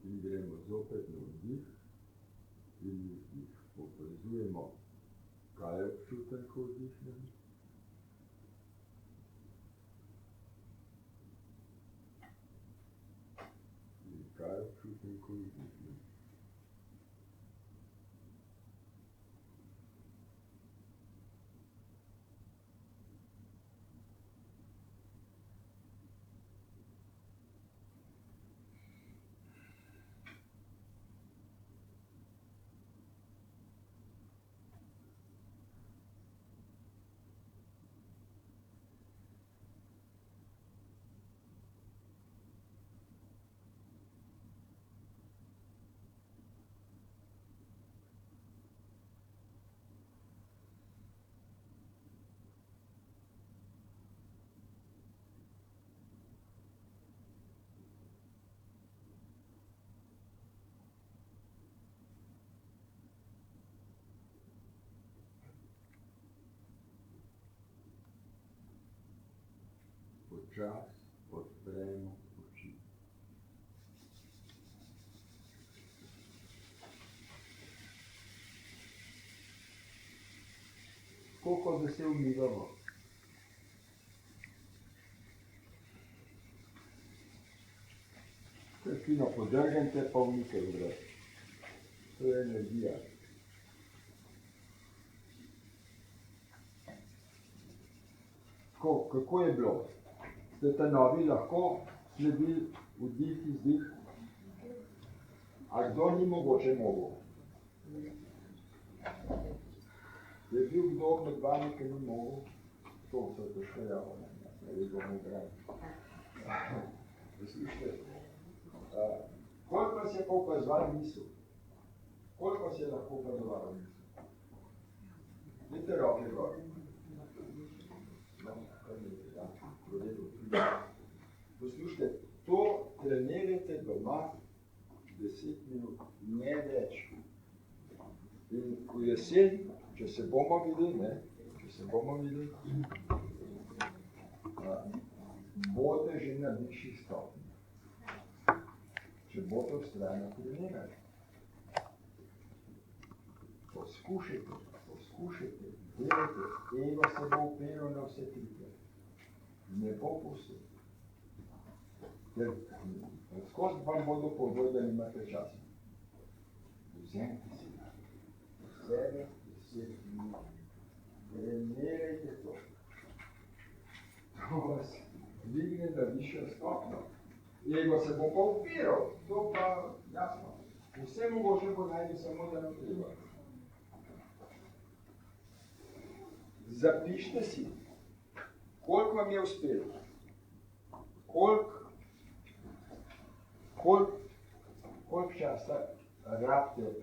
In gremo zopet na vdih in vdih. Opazujemo, kaj je občutek, ko vdihnem. In kaj je občutek, ko vdihnem. Počasi odpremo oči. Tako kot da se umivamo. fino podrgnete, pa v nekaj vre. To je energija. Kako je bilo? Ste ta novi lahko sledili vdih, izdih? A kdo ni mogoče mogel? Je bil kdo med vami, ki ni mogel? To se je še javno, ne je bomo igrali. Poslušajte, koliko vas je pa opazovalo misel? Koliko vas je lahko opazovalo misel? Vidite roke gor. Poslušajte, to trenirajte doma 10 minut, ne več. In v jesen, če se bomo videli, boste že na višjih stopnjah. Če boste vztrajno trenirali. Poskušajte, delajte, ego se bo upiral na vse trike. Ne bo pustil. Ker skozi vam bodo povedali, da nimate časa. Vzemite si sebe, 10 minut. Trenirajte to. To vas dvigne na višjo stopnjo. Ego se bo pa upiral, to pa jasno. Vse mogoče bo najti samo da nam treba. Zapišite si, koliko vam je uspelo, koliko časa rabite,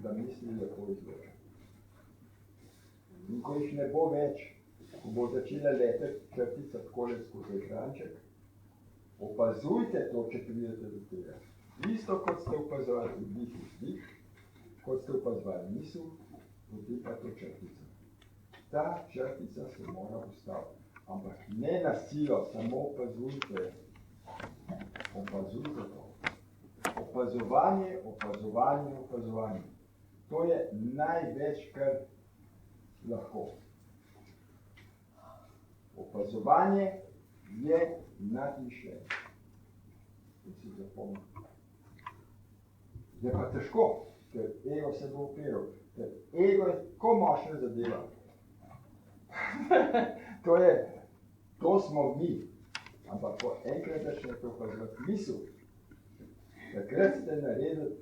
da misli lepo izgleda. In ko jih ne bo več, ko bo začela leteti črtica takole skozi ekranček, opazujte to, če pridete do tega. Isto kot ste opazovali vdih in vzdih, kot ste opazovali misel, potem pa to črtica. Ta črtica se mora ustaviti, ampak ne na silo, samo opazujte. Opazujte to. Opazovanje. To je največ, kar lahko. Opazovanje je nadmišljenje. To si zapomnite. Je pa težko, ker ego se bo upiral. Ker ego je tako močna zadeva. To smo mi, ampak ko enkrat začnete opazovati misel, takrat ste naredili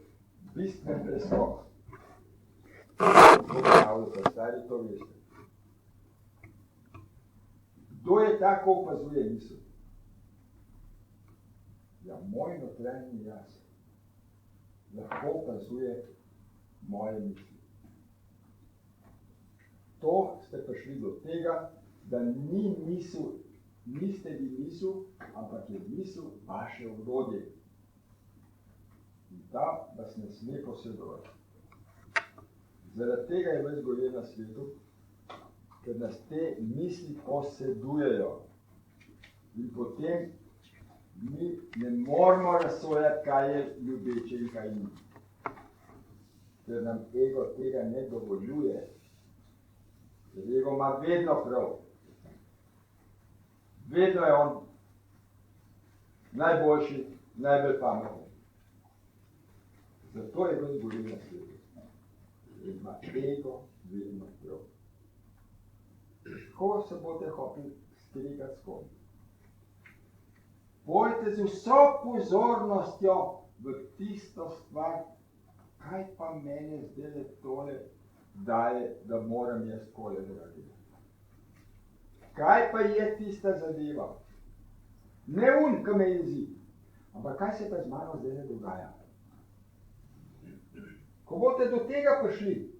bistven preskok. Stari to veste. Kdo je tako opazuje misel? Ja, moj notranji jaz lahko opazuje moje misli. To ste prišli do tega, da ni misel, niste vi misel, ampak je misel vaše orodje. In ta vas ne sme posedovati. Zaradi tega je ves gorje na svetu, ker nas te misli posedujejo. In potem mi ne moramo razsojati, kaj je ljubeče in kaj ni. Ker nam ego tega ne dovoljuje. Ego ima vedno prav. Vedno je on najboljši, najbolj pameten. Zato je ves gorje na svetu. Ima ego vedno prav. Ko se boste hoteli strigati s kom? Pojdite z vso pozornostjo v tisto stvar, kaj pa mene zdaj tole daje, da moram jaz tole narediti. Kaj pa je tista zadeva? Ne ki me jezi, ampak kaj se pa z mano zdaj dogaja? Ko boste do tega prišli,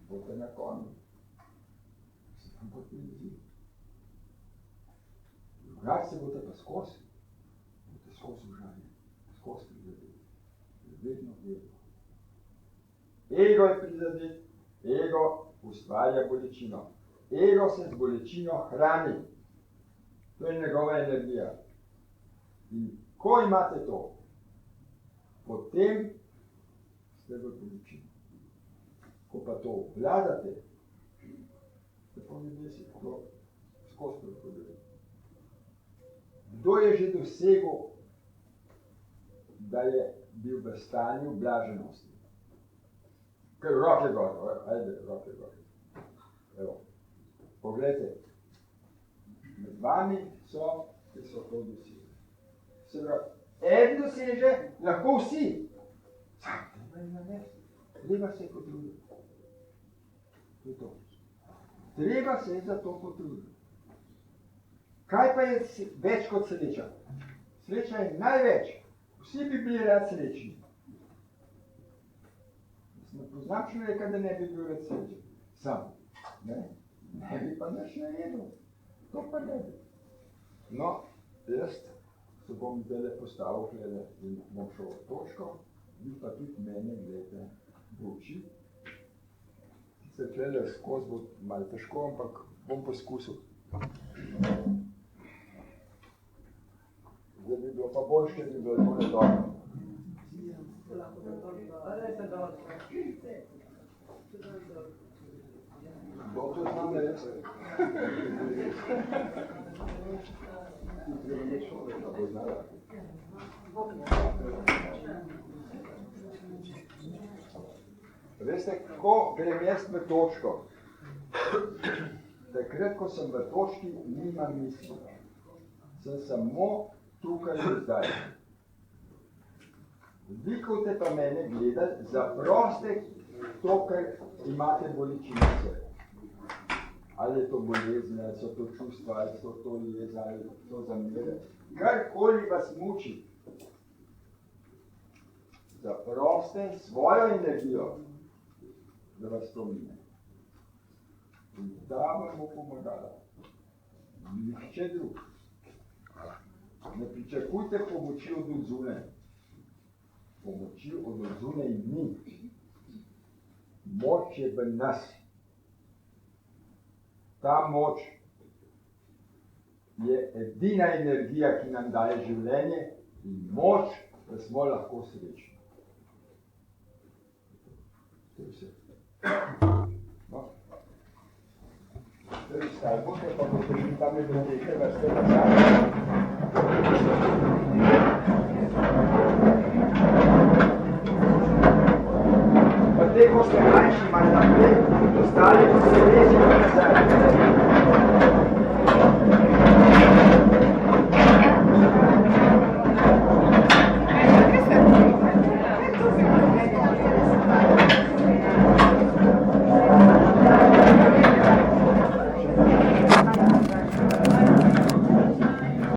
boste na konju. Se tam boste jezi. Drugače se boste pa skozi užalili, skozi prizadeti. Vedno. Ego je prizadet, ego ustvarja bolečino. Ego se z bolečino hrani. To je njegova energija. In ko imate to, potem ste v bolečini. Ko pa to obvladate, ste pa ljudje si to skozi prehodili. Kdo je že dosegel, da je bil v stanju blaženosti? Roke gor, ajde, roke gor. Evo, poglejte, med vami so, ki so to dosegli. Se pravi, en doseže, lahko vsi. Sam treba je narediti, treba se potruditi. To je to. Treba se za to potruditi. Kaj pa je več kot sreča? Sreča je največ. Vsi bi bili rad srečni. Ne poznam človeka, da ne bi bil rad srečen. Sam. Ne bi pa nič naredil. To pa ne bi. No, jaz se bom zdaj postavil glede in bom šel v točko, vi pa tudi mene gledajte v oči. Se glede skozi bo malo težko, ampak bom poskusil. Zdaj bi bilo pa boljše, da bi bilo tole dobro. Kdo to znam ne reče? Veste, ko grem jaz v točko, takrat, ko sem v točki, nimam misli. Sem samo tukaj in zdaj. Vi, ko te pa mene gledati, zaproste to, kar imate bolečinice. Ali je to bolezen, ali so to čustva, ali so to jeza, ali to zamere. Karkoli vas muči, zaproste svojo energijo, da vas to mine. In da vam bo pomagala. Nihče drug. Ne pričakujte pomoči od odzune. Pomoči od odzune ni. Moč je v nas. Ta moč je edina energija, ki nam daje življenje in moč, da smo lahko srečni. To je vse. No. Zdaj vstaj bote, pa boste šli tam med reke, vrste nazaj. Pa te, ko ste manjši, malo naprej, ostali, ko se reči nazaj.